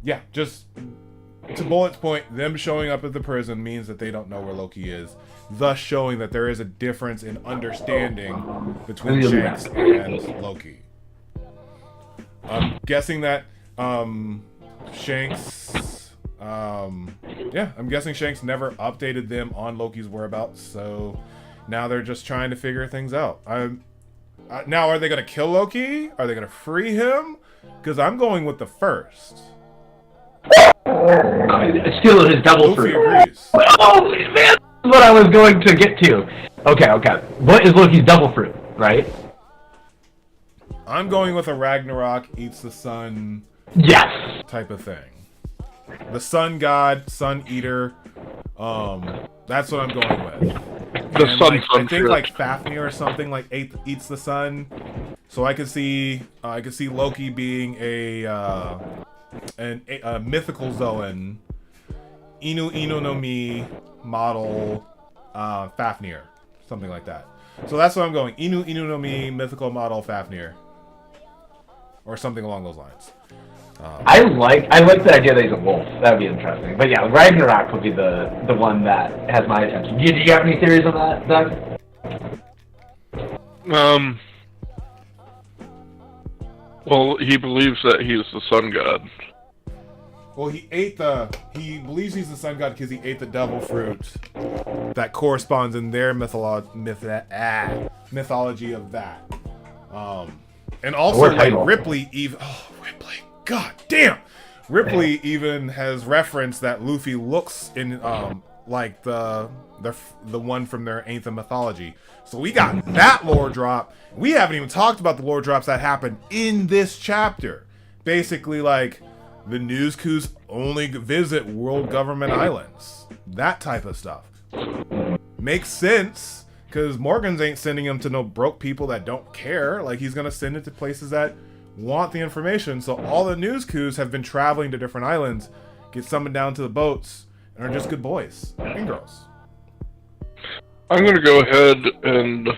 yeah, just to Bullet's point, them showing up at the prison means that they don't know where Loki is, thus showing that there is a difference in understanding between Shanks and Loki. I'm guessing that Shanks, yeah, I'm guessing Shanks never updated them on Loki's whereabouts, so now they're just trying to figure things out. Now, are they going to kill Loki? Are they going to free him? Because I'm going with the first. Steal his double fruit. Agrees. Oh, man, that's what I was going to get to. Okay. What is Loki's double fruit, right? I'm going with a Ragnarok eats the sun type of thing. The sun god, sun eater. That's what I'm going with. The sun. I think like Fafnir or something like eats the sun. So I could see Loki being a mythical Zoan, Inu no Mi model Fafnir, something like that. So that's what I'm going. Inu no Mi mythical model Fafnir, or something along those lines. I like the idea that he's a wolf. That'd be interesting. But yeah, Ragnarok would be the one that has my attention. Do you have any theories on that, Doug? Well, he believes that he's the sun god. Well, he believes he's the sun god because he ate the devil fruit that corresponds in their mythology of that. And also like Ripley God damn! Ripley even has referenced that Luffy looks in like the one from their Anthem mythology. So we got that lore drop. We haven't even talked about the lore drops that happened in this chapter. Basically, like the news coups only visit world government islands. That type of stuff. Makes sense, because Morgans ain't sending him to no broke people that don't care. Like, he's gonna send it to places that want the information. So all the news coups have been traveling to different islands, get summoned down to the boats, and are just good boys and girls. I'm gonna go ahead and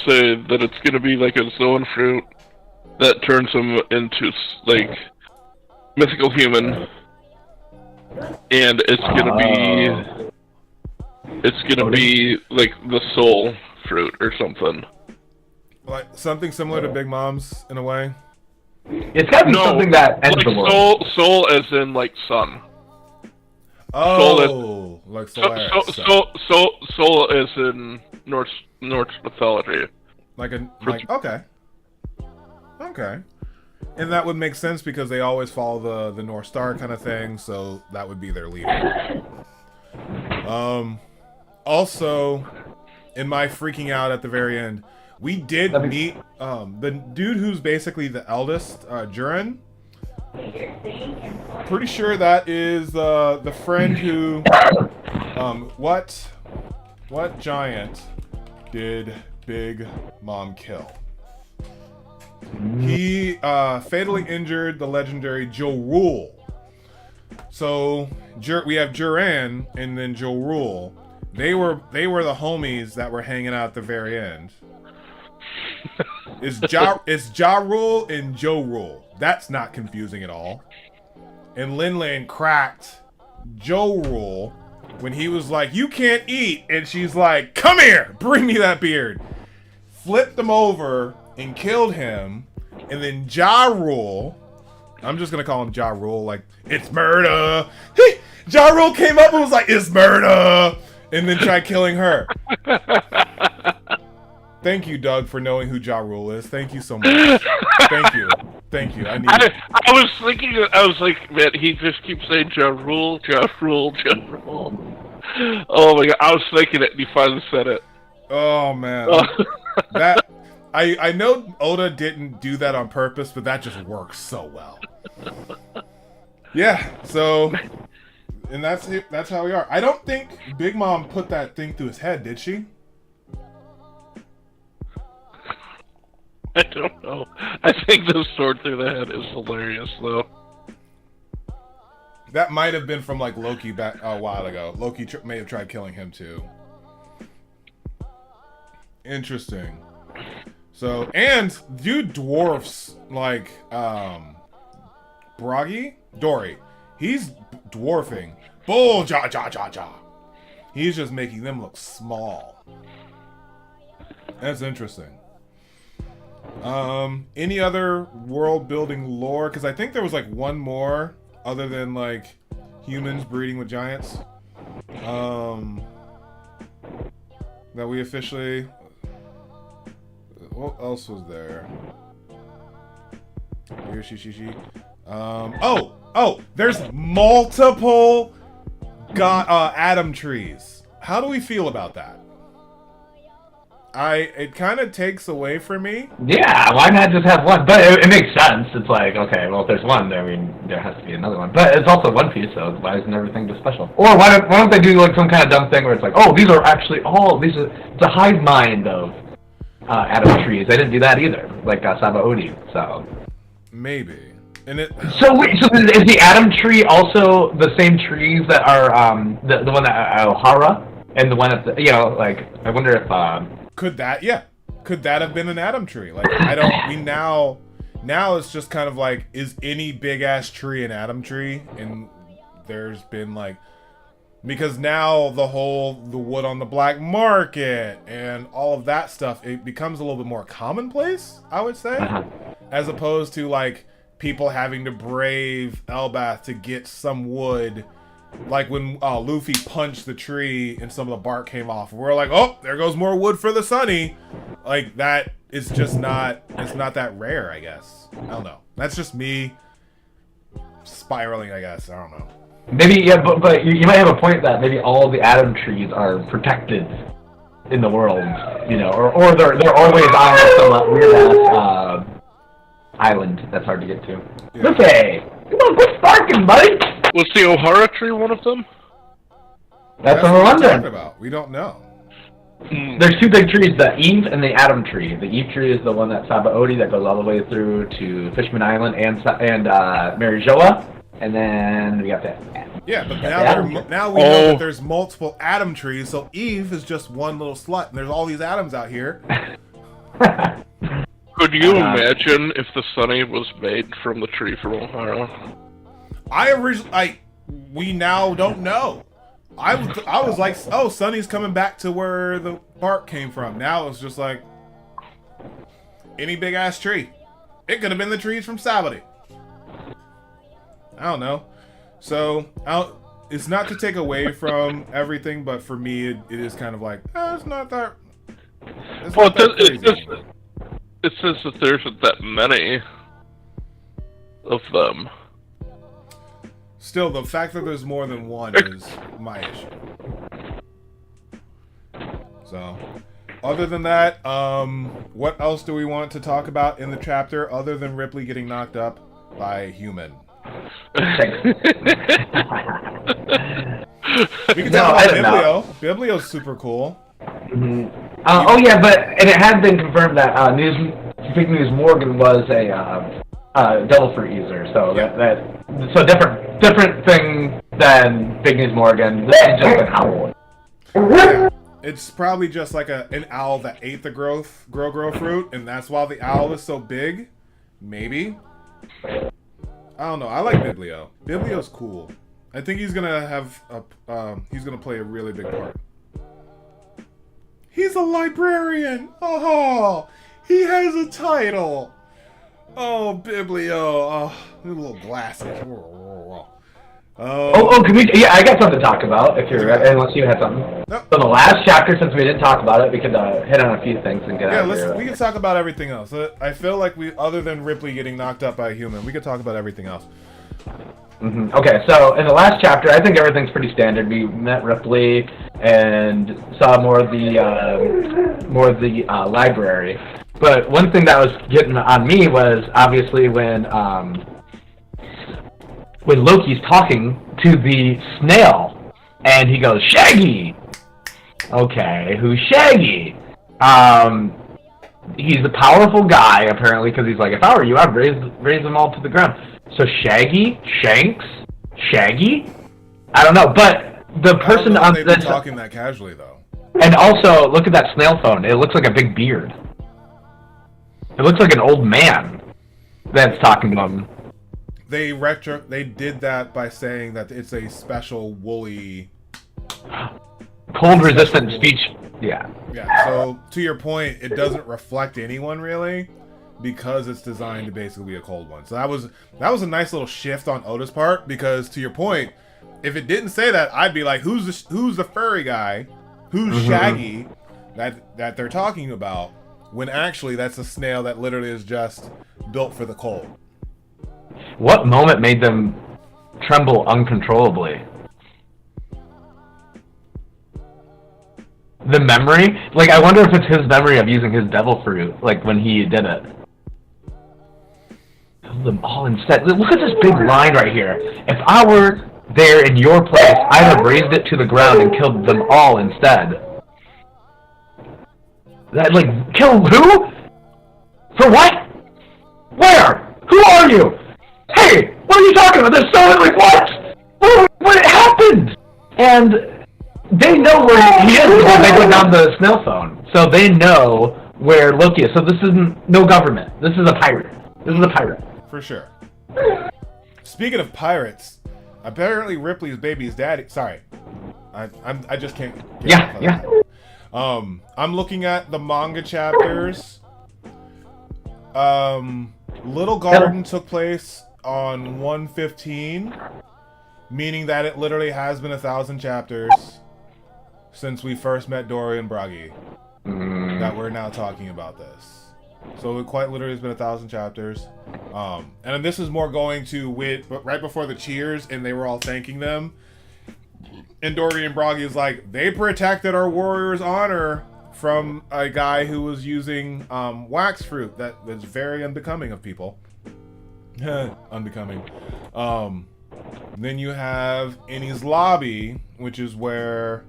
say that it's gonna be like a Zoan fruit that turns him into like mythical human, and it's gonna be like the soul fruit or something. Like something similar to Big Mom's in a way. It's gotta be something that ends like the world. soul as in like sun. Oh, like Solaris. Soul is in Norse mythology. Okay, and that would make sense because they always follow the North Star kind of thing, so that would be their leader. Also, in my freaking out at the very end, we did meet the dude who's basically the eldest, Jurin. Pretty sure that is the friend who, what giant did Big Mom kill? He fatally injured the legendary Joe Rule. So we have Jurin and then Joe Rule. They were the homies that were hanging out at the very end. It's Ja Rule and Joe Rule. That's not confusing at all. And Lin Lin cracked Joe Rule when he was like, "You can't eat," and she's like, "Come here, bring me that beard." Flipped him over and killed him, and then Ja Rule, I'm just gonna call him Ja Rule, like, "It's murder." Ja Rule came up and was like, "It's murder," and then tried killing her. Thank you, Doug, for knowing who Ja Rule is. Thank you so much. Thank you. I need it. I was thinking, I was like, man, he just keeps saying Ja Rule, Ja Rule, Ja Rule. Oh my god, I was thinking it and he finally said it. Oh man. That I know Oda didn't do that on purpose, but that just works so well. Yeah, so and that's it. That's how we are. I don't think Big Mom put that thing through his head, did she? I don't know. I think the sword through the head is hilarious, though. That might have been from like Loki back a while ago. Loki may have tried killing him too. Interesting. So, and do dwarfs like Bragi? Dory. He's dwarfing. Bull ja ja ja ja. He's just making them look small. That's interesting. Any other world building lore? Because I think there was like one more other than like humans breeding with giants. That we officially. What else was there? Here, she. Oh! There's multiple Adam trees. How do we feel about that? It kind of takes away from me. Yeah, why not just have one? But it makes sense. It's like, okay, well, if there's one, I mean, there has to be another one. But it's also One Piece, so why isn't everything just special? Or why don't they do like some kind of dumb thing where it's like, oh, these are actually it's a hive mind of Adam trees. They didn't do that either, like Sabaody. So maybe. And so wait, so is the Adam tree also the same trees that are the one that O'Hara and the one at the, like I wonder if could that have been an Adam tree? Like now it's just kind of like, is any big ass tree an Adam tree? And there's been like, because now the wood on the black market and all of that stuff, it becomes a little bit more commonplace, I would say, as opposed to like people having to brave Elbaph to get some wood. Like when Luffy punched the tree and some of the bark came off. We're like, oh, there goes more wood for the Sunny. Like that is just it's not that rare, I guess. I don't know. That's just me spiraling, I guess. I don't know. Maybe, yeah, but you might have a point that maybe all the Adam trees are protected in the world, or they're always on some weird-ass island that's hard to get to. Yeah. Okay, come on, quit sparking, buddy! Was the O'Hara tree one of them? That's what we're talking wondering. about. We don't know. There's two big trees, the Eve and the Adam tree. The Eve tree is the one that's Sabaody that goes all the way through to Fishman Island and Marijoa. And then we got that. Yeah, but now we know that there's multiple Adam trees, so Eve is just one little slut, and there's all these Adams out here. Could you imagine if the Sunny was made from the tree from O'Hara? We now don't know. I was like, oh, Sunny's coming back to where the bark came from. Now it's just like any big ass tree. It could have been the trees from Sabaody. I don't know. So it's not to take away from everything, but for me, it is kind of like, it's not that. It says that there isn't that many of them. Still, the fact that there's more than one is my issue. So, other than that, what else do we want to talk about in the chapter other than Ripley getting knocked up by a human? We can talk about Biblio. Biblio's super cool. Mm-hmm. And it has been confirmed that Big News Morgan was a devil fruit user, so so different thing than Big News Morgan. This is just an owl. Yeah. It's probably just like an owl that ate the grow fruit, and that's why the owl is so big. Maybe. I don't know. I like Biblio. Biblio's cool. I think he's gonna he's gonna play a really big part. He's a librarian. Oh, he has a title. Oh, Biblio. Oh, little glasses. Can we? Yeah, I got something to talk about. Unless you had something. Nope. So the last chapter, since we didn't talk about it, we could hit on a few things and get out of here. We can talk about everything else. I feel like other than Ripley getting knocked up by a human, we could talk about everything else. Mm-hmm. Okay, so in the last chapter, I think everything's pretty standard. We met Ripley and saw more of the library. But one thing that was getting on me was obviously when Loki's talking to the snail, and he goes, Shaggy! Okay, who's Shaggy? he's a powerful guy, apparently, because he's like, if I were you, I'd raise them all to the ground. So Shaggy? Shanks? Shaggy? I don't know, but the person on they've been talking that casually, though. And also, look at that snail phone. It looks like a big beard. It looks like an old man that's talking to him. They did that by saying that it's a special woolly... Cold-resistant speech. Yeah. Yeah, so to your point, it doesn't reflect anyone, really, because it's designed to basically be a cold one. So that was a nice little shift on Oda's part, because to your point, if it didn't say that, I'd be like, who's the furry guy? Who's Shaggy that they're talking about? When actually that's a snail that literally is just built for the cold. What moment made them tremble uncontrollably? The memory? Like, I wonder if it's his memory of using his devil fruit, like, when he did it. Killed them all instead. Look at this big line right here. If I were there in your place, I'd have raised it to the ground and killed them all instead. That, like, kill who? For what? Where? Who are you? Hey, what are you talking about? There's so many, like, what happened? And they know where he is because they went down the snail phone. So they know where Loki is. So this isn't no government. This is a pirate. This is a pirate. For sure. Speaking of pirates, apparently Ripley's baby's daddy. Sorry, I just can't. Yeah. I'm looking at the manga chapters. Little Garden took place on 115, meaning that it literally has been 1,000 chapters since we first met Dory and Bragi, that we're now talking about this. So it quite literally has been 1,000 chapters. And this is more going to but right before the cheers, and they were all thanking them. And Dory and Bragi is like, they protected our warrior's honor from a guy who was using wax fruit that was very unbecoming of people. Unbecoming. Then you have Innie's Lobby, which is where...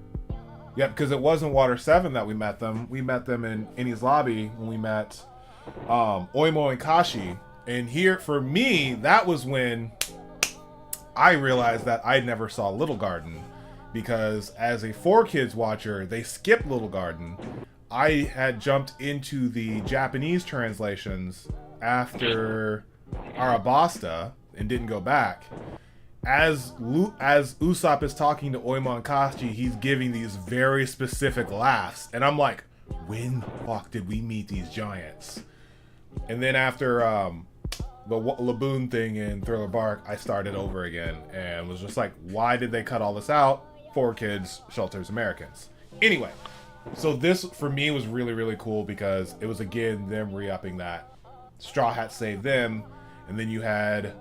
Yeah, because it wasn't Water 7 that we met them. We met them in Innie's Lobby when we met Oimo and Kashi. And here, for me, that was when I realized that I never saw Little Garden. Because as a 4Kids watcher, they skipped Little Garden. I had jumped into the Japanese translations after Arabasta and didn't go back. As Usopp is talking to Oimo and Kashi, he's giving these very specific laughs. And I'm like, when the fuck did we meet these giants? And then after the Laboon thing in Thriller Bark, I started over again and was just like, why did they cut all this out? 4Kids shelters Americans. Anyway, so this for me was really, really cool because it was again them re-upping that. Straw Hat saved them, and then you had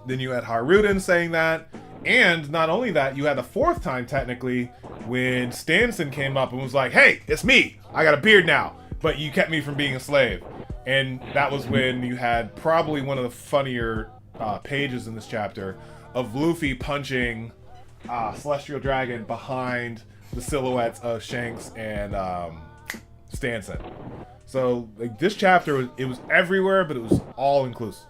Haruden saying that, and not only that, you had the fourth time technically when Stanson came up and was like, hey, it's me, I got a beard now, but you kept me from being a slave. And that was when you had probably one of the funnier pages in this chapter of Luffy punching Celestial Dragon behind the silhouettes of Shanks and Stanson. So like, this chapter, it was everywhere, but it was all inclusive.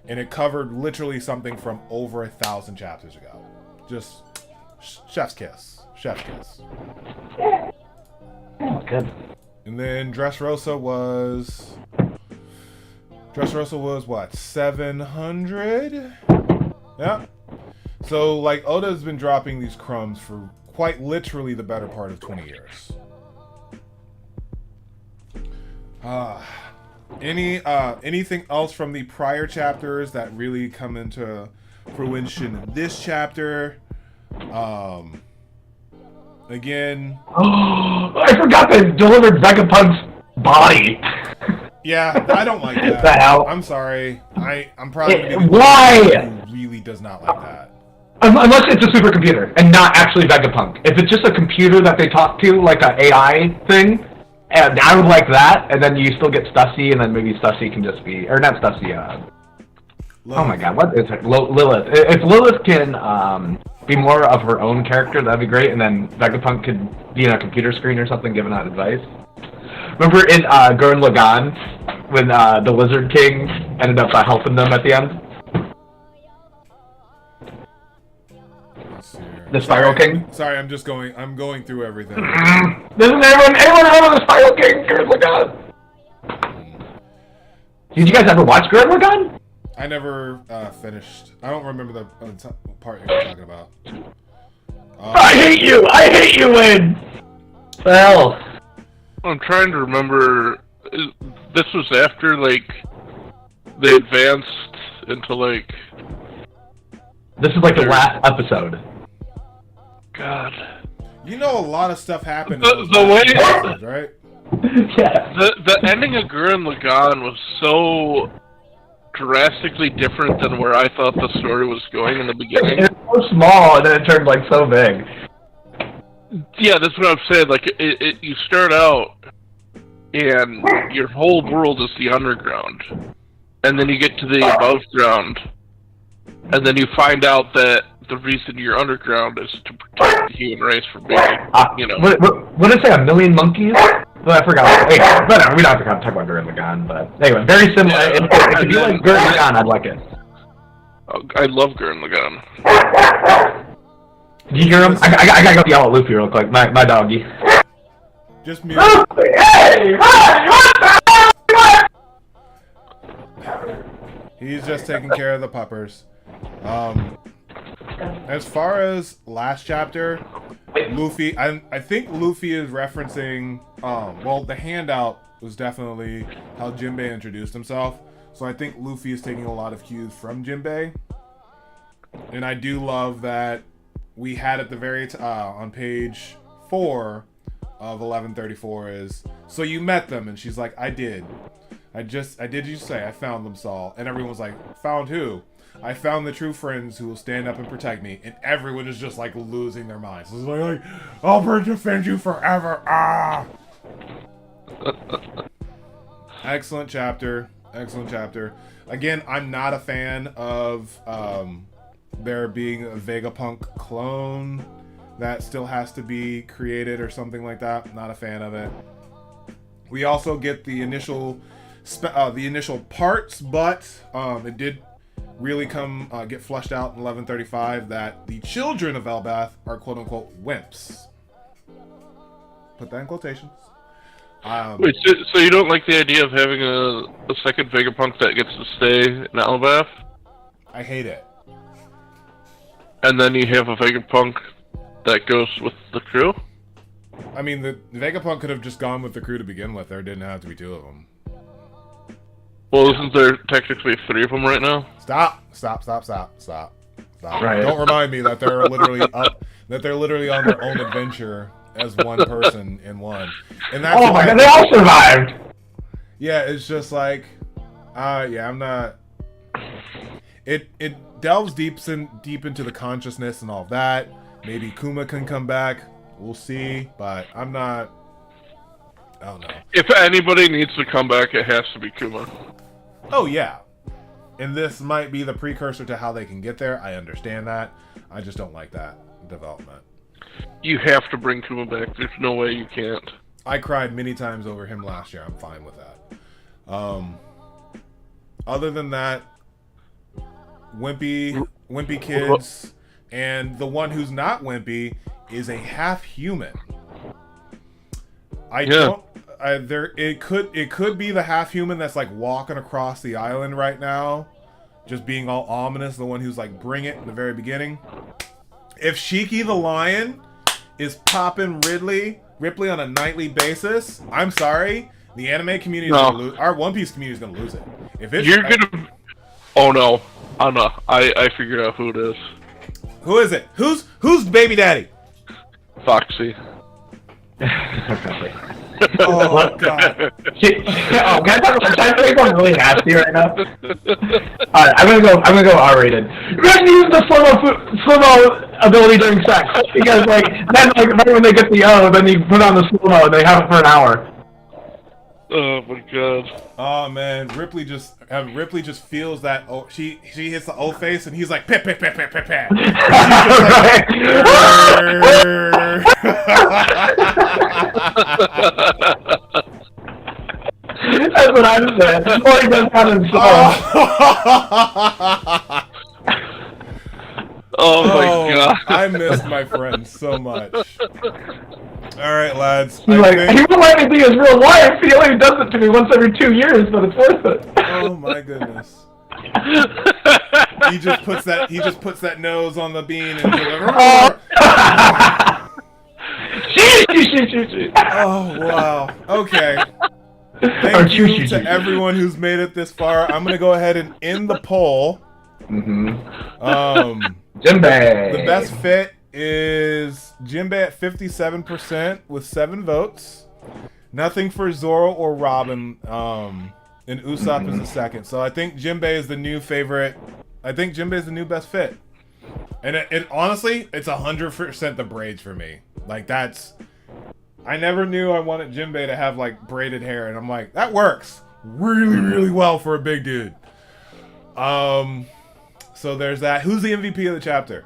And it covered literally something from over 1,000 chapters ago. Just chef's kiss. Chef's kiss. Oh, good. And then Dressrosa was what? 700? Yeah. So like Oda's been dropping these crumbs for quite literally the better part of 20 years. Anything else from the prior chapters that really come into fruition in this chapter? Again, I forgot they delivered Vegapunk's body. Yeah, I don't like that. The hell? I'm sorry. I'm probably gonna be why? who really does not like that. Unless it's a supercomputer and not actually Vegapunk. If it's just a computer that they talk to, like an AI thing, and I would like that, and then you still get Stussy, and then maybe Stussy can just be, or not Stussy, oh my god, what is it? Lilith. If Lilith can be more of her own character, that'd be great, and then Vegapunk could be in a computer screen or something giving out advice. Remember in Gurren Lagann when the Lizard King ended up helping them at the end? Let's see here. The Spiral King? Sorry, I'm going through everything. Doesn't everyone remember the Spiral King, Gurren Lagann? Did you guys ever watch Gurren Lagann? I never finished. I don't remember the part you're talking about. I hate you, Lynn! Well, I'm trying to remember. This was after, like, they advanced into, like... This is like the last episode. God. You know a lot of stuff happened The in those way... episodes, right? Yeah. The ending of Gurren Lagann was so drastically different than where I thought the story was going in the beginning. It was so small, and then it turned, like, so big. Yeah, that's what I'm saying. Like, you start out, and your whole world is the underground. And then you get to the above ground, and then you find out that the reason you're underground is to protect the human race from being, you know... What did it say, a million monkeys? Well, I forgot. Wait, whatever, we don't have to talk about Gurren Lagann, but anyway, very similar. Yeah, if you like Gurren Lagann, I'd like it. I love Gurren Lagann. Did you hear him? I gotta go yell at Luffy real quick, my doggy. Just mute. He's just taking care of the puppers. As far as last chapter, Luffy, I think Luffy is referencing, well, the handout was definitely how Jinbei introduced himself. So I think Luffy is taking a lot of cues from Jinbei. And I do love that we had at the very, on page 4 of 1134 is, so you met them, and she's like, I did. I did you say, I found them, Saul. And everyone's like, found who? I found the true friends who will stand up and protect me. And everyone is just like losing their minds. It's like I'll defend you forever. Ah! Excellent chapter. Excellent chapter. Again, I'm not a fan of there being a Vegapunk clone that still has to be created or something like that. Not a fan of it. We also get the initial parts, but it did really get flushed out in 1135 that the children of Elbaph are quote-unquote wimps. Put that in quotations. Wait, so you don't like the idea of having a second Vegapunk that gets to stay in Elbaph? I hate it. And then you have a Vegapunk that goes with the crew? I mean, the Vegapunk could have just gone with the crew to begin with. There didn't have to be 2 of them. Well, isn't there technically 3 of them right now? Stop. Right. Don't remind me that they're literally on their own adventure as one person in one. And that's oh my god, they all survived! Yeah, it's just like, yeah, I'm not... It delves deep into the consciousness and all of that. Maybe Kuma can come back. We'll see, but I'm not... I don't know. If anybody needs to come back, it has to be Kuma. Oh, yeah. And this might be the precursor to how they can get there. I understand that. I just don't like that development. You have to bring Kuma back. There's no way you can't. I cried many times over him last year. I'm fine with that. Other than that, wimpy kids, and the one who's not wimpy is a half human. It could be the half human that's like walking across the island right now, just being all ominous, the one who's like bring it in the very beginning. If Shiki the lion is popping Ripley on a nightly basis, I'm sorry, the anime community is gonna lose. Our One Piece community is gonna lose it. If it's oh no, I figured out who it is. Who is it? Who's baby daddy? Foxy. Oh god. Can I talk about really nasty right now? Alright, I'm gonna go R-rated. You guys use the slow-mo ability during sex. Because then right when they get the O, then you put on the slow-mo and they have it for an hour. Oh my god. Oh man, Ripley just feels that. Oh, she hits the O face and he's like pip pip pip pip pip pip. what I'm saying. Or he goes down and Oh my god. I missed my friend so much. Alright, lads. He's like, he won't let me be his real wife. He only does it to me once every 2 years, but it's worth it. Oh my goodness. He just puts that nose on the bean and oh wow. Okay. Thank you to everyone who's made it this far. I'm gonna go ahead and end the poll. Jinbei. The best fit is Jinbei at 57% with 7 votes. Nothing for Zoro or Robin. And Usopp is the second. So I think Jinbei is the new favorite. I think Jinbei is the new best fit. And it honestly, it's 100% the braids for me. Like that's, I never knew I wanted Jinbei to have like braided hair, and I'm like, that works really, really well for a big dude. So there's that. Who's the MVP of the chapter?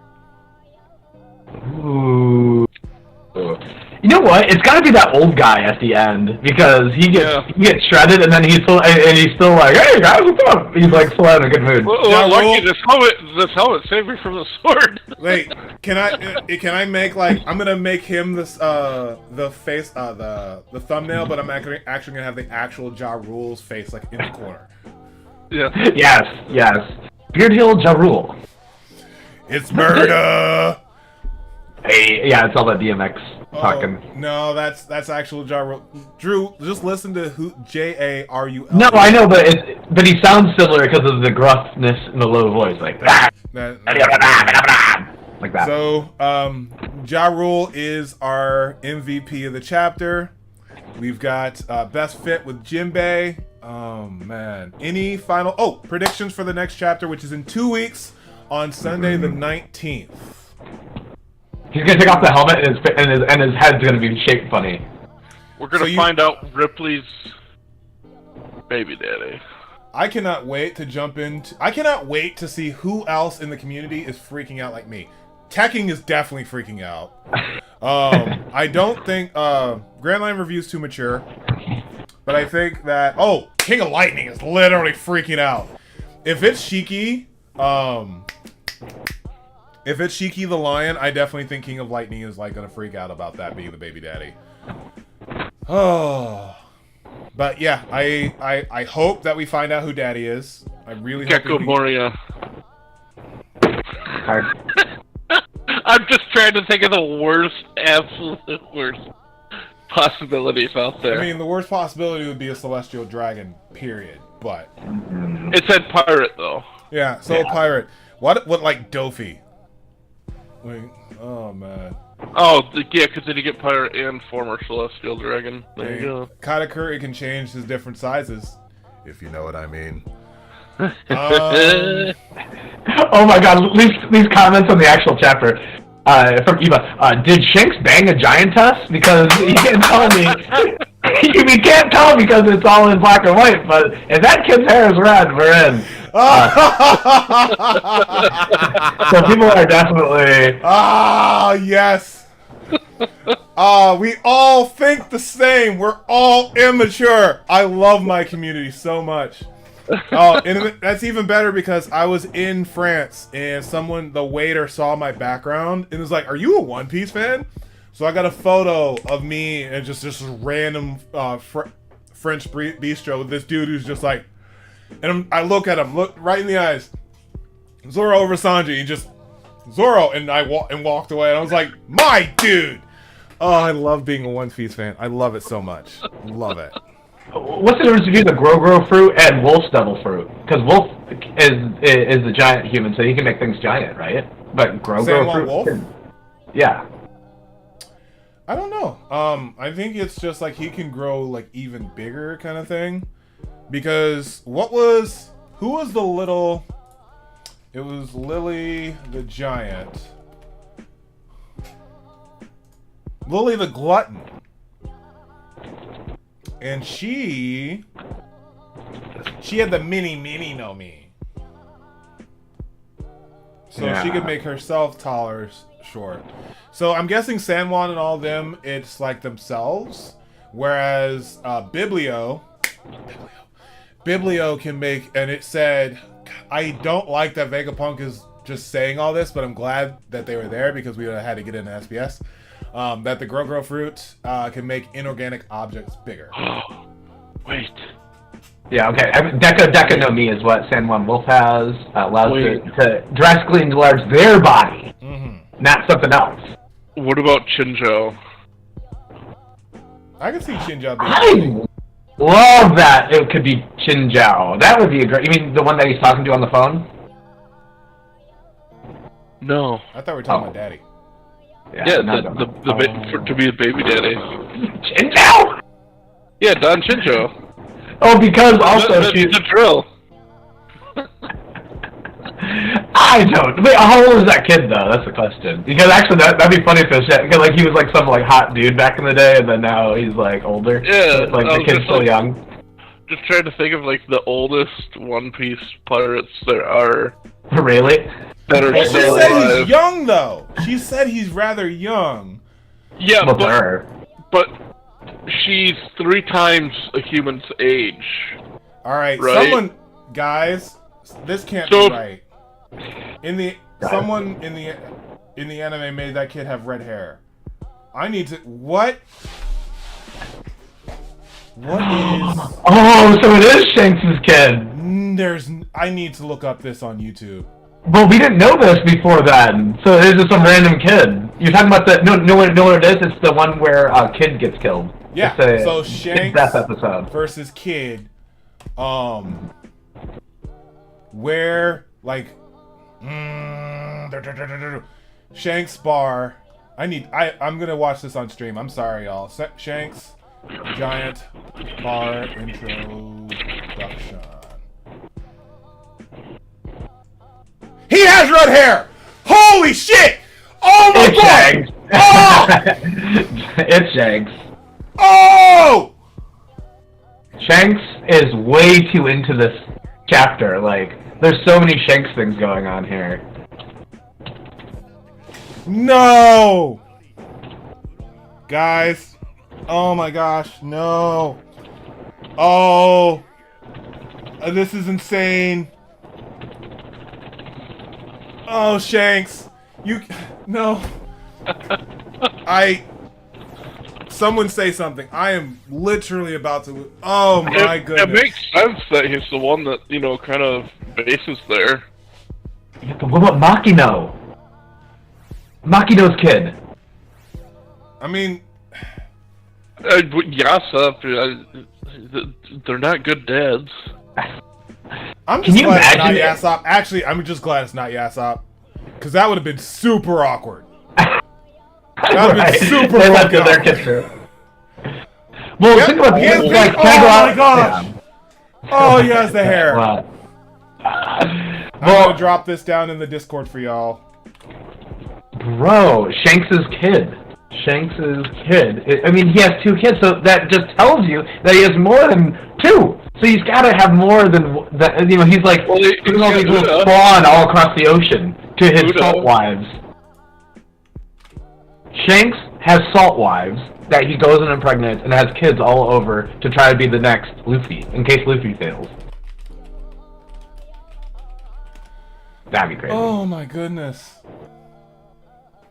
Ooh. You know what? It's got to be that old guy at the end because he gets shredded and then he's still like, hey guys, what's up? He's like still in a good mood. Well, lucky this helmet saved me from the sword. Wait, can I make like I'm gonna make him this the face the thumbnail, but I'm actually gonna have the actual Ja Rule's face like in the corner. Yeah. Yes. Beard Hill Ja Rule. It's MURDAAA. Hey, yeah, it's all that DMX talking. No, that's actual Ja Rule. Drew, just listen to who JARUL. No, I know, but he sounds similar because of the gruffness in the low voice, like like that. So, Ja Rule is our MVP of the chapter. We've got best fit with Jinbei. Oh man, any final predictions for the next chapter, which is in 2 weeks on Sunday the 19th. He's gonna take off the helmet and his head's gonna be shaped funny. We're gonna find out Ripley's baby daddy. I cannot wait to see who else in the community is freaking out like me. Tekking is definitely freaking out. I don't think Grand Line Review's too mature, but I think that King of Lightning is literally freaking out. If it's Shiki, the lion, I definitely think King of Lightning is like gonna freak out about that being the baby daddy. Oh, but yeah, I hope that we find out who daddy is. I really hope. Gecko Moria. I'm just trying to think of the worst, absolute worst possibilities out there. I mean, the worst possibility would be a celestial dragon, period. But it said pirate though. Yeah, so pirate. What like Dofi? Wait, oh man. Oh, yeah, because then you get pirate and former celestial dragon. There you go. Katakuri can change his different sizes, if you know what I mean. Oh my god, these comments on the actual chapter from Eva. Did Shanks bang a giantess? Because you can't tell me. You can't tell because it's all in black and white, but if that kid's hair is red, we're in. So people are definitely... yes. We all think the same. We're all immature. I love my community so much. And that's even better because I was in France and the waiter saw my background and was like, "Are you a One Piece fan?" So I got a photo of me and just random French bistro with this dude who's just like, and I look at him, look right in the eyes, Zoro over Sanji, and just Zoro, and I walked away, and I was like, my dude. Oh, I love being a One Piece fan. I love it so much. Love it. What's the difference between the Grow fruit and Wolf's devil fruit? Because Wolf is a giant human, so he can make things giant, right? But Grow fruit, Wolf? Yeah. I don't know. I think it's just like he can grow like even bigger kind of thing. Because who was the little? It was Lily the Giant. Lily the Glutton. And she had the mini no mi. So she could make herself taller, short. So I'm guessing San Juan and all of them, it's like themselves. Whereas Biblio Biblio can make, and it said, I don't like that Vegapunk is just saying all this, but I'm glad that they were there because we had to get into SPS. That the Grow fruit can make inorganic objects bigger. Wait. Yeah, okay. Deca no Mi is what San Juan Wolf has. Allows it to drastically enlarge their body, not something else. What about Chinjo? I can see Chinjo being I love that it could be Chinjo. That would be a great... You mean the one that he's talking to on the phone? No. I thought we were talking about Daddy. Yeah, to be a baby daddy. Chinjo! Yeah, Don Chinjo. Oh, because also That's the drill. I don't. Wait, how old is that kid though? That's the question. Because actually, that'd be funny if it was because like he was like some like hot dude back in the day, and then now he's like older. Yeah, like the kid's still young. Just trying to think of like the oldest One Piece pirates there are. Really? That are She still said alive. he's young though. She said he's rather young. Yeah, Well, but she's 3 times a human's age. All right, Right? someone, guys, this can't So- be right. Someone in the anime made that kid have red hair. I need to what? What is? Oh, so it is Shanks' kid. I need to look up this on YouTube. Well, we didn't know this before then, so it is just some random kid. You're talking about the no what it is? It's the one where a kid gets killed. Yeah. It's So kid Shanks death episode. versus Kid, where like, Shanks bar. I'm gonna watch this on stream. I'm sorry, y'all. Shanks giant bar introduction. He has red hair! Holy shit! Oh my It's god! Shanks. Oh! It's Shanks. Oh! Shanks is way too into this chapter. Like, there's so many Shanks things going on here. No! Guys. Oh my gosh, no. Oh. This is insane. Oh, Shanks. No. Someone say something. I am literally about to... Oh my goodness. It makes sense that he's the one that, kind of bases there. Yeah, but what about Makino? Makino's kid. I mean... Yasop, they're not good dads. I'm Can just you glad it's not imagine it? Yasop. Actually, I'm just glad it's not Yasop. Because that would have been super awkward. That would have been super They left fucking their awkward. kid through. Well, Yep, think about he has this. big- Like, oh can I go out? my gosh. Yeah. Oh, he has the hair. Well, I'm gonna drop this down in the Discord for y'all. bro, Shanks's kid. Shanks's kid. I mean, he has 2 kids, so that just tells you that he has more than 2. So he's got to have more than that. He's like putting all these little spawn all across the ocean to his salt wives. Shanks has salt wives that he goes and impregnates and has kids all over to try to be the next Luffy in case Luffy fails. That'd be crazy. Oh my goodness.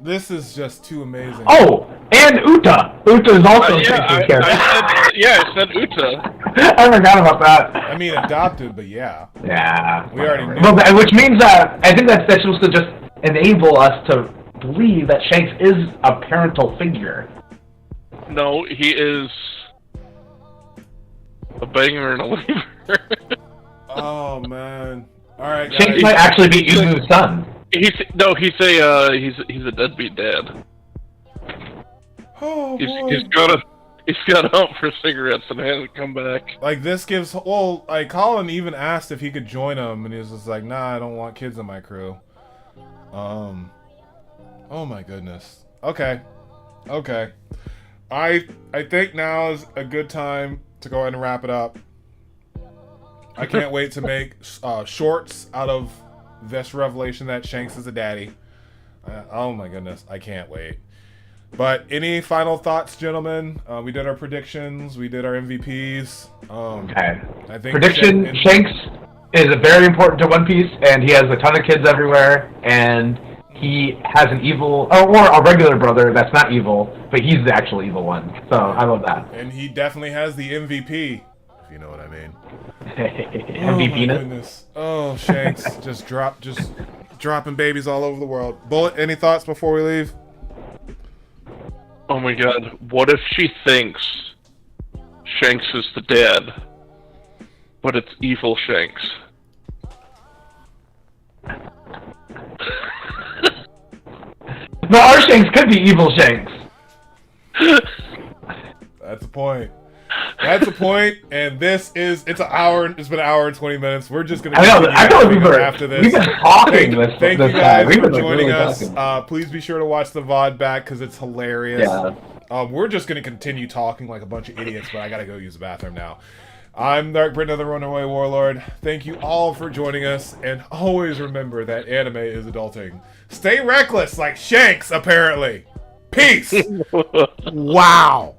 This is just too amazing. Oh, and Uta. Uta is also a Yeah, Shanks' character. I said Uta. I forgot about that. I mean, adopted, but yeah. Yeah. We already knew. Well, which means that I think that's supposed to just enable us to believe that Shanks is a parental figure. No, he is a banger and a leaver. Oh man. All right, Shanks guys. might actually be Yuzu's son. He's a deadbeat dad. Oh boy. He's got out for cigarettes and hasn't come back. Like this gives. Well, like Colin even asked if he could join him, and he was just like, "Nah, I don't want kids in my crew." Oh my goodness. Okay. I think now is a good time to go ahead and wrap it up. I can't wait to make shorts out of this revelation that Shanks is a daddy. Oh my goodness, I can't wait. But any final thoughts, gentlemen? We did our predictions. We did our MVPs. Okay. I think Prediction: Shanks is very important to One Piece, and he has a ton of kids everywhere, and he has an evil, or a regular brother that's not evil, but he's the actual evil one. So I love that. And he definitely has the MVP, if you know what I mean. MVP. Oh my goodness. Oh, Shanks, just dropping babies all over the world. Bullet, any thoughts before we leave? Oh my god, what if she thinks Shanks is the dad, but it's evil Shanks? No, our Shanks could be evil Shanks. That's a point. That's a point, and it's an hour. It's been an hour and 20 minutes. We're just gonna. I know we've been talking. Thank you guys for joining us. Please be sure to watch the VOD back because it's hilarious. Yeah. We're just gonna continue talking like a bunch of idiots, but I gotta go use the bathroom now. I'm DarkBriton of the Runaway Warlord. Thank you all for joining us, and always remember that anime is adulting. Stay reckless like Shanks, apparently. Peace. Wow.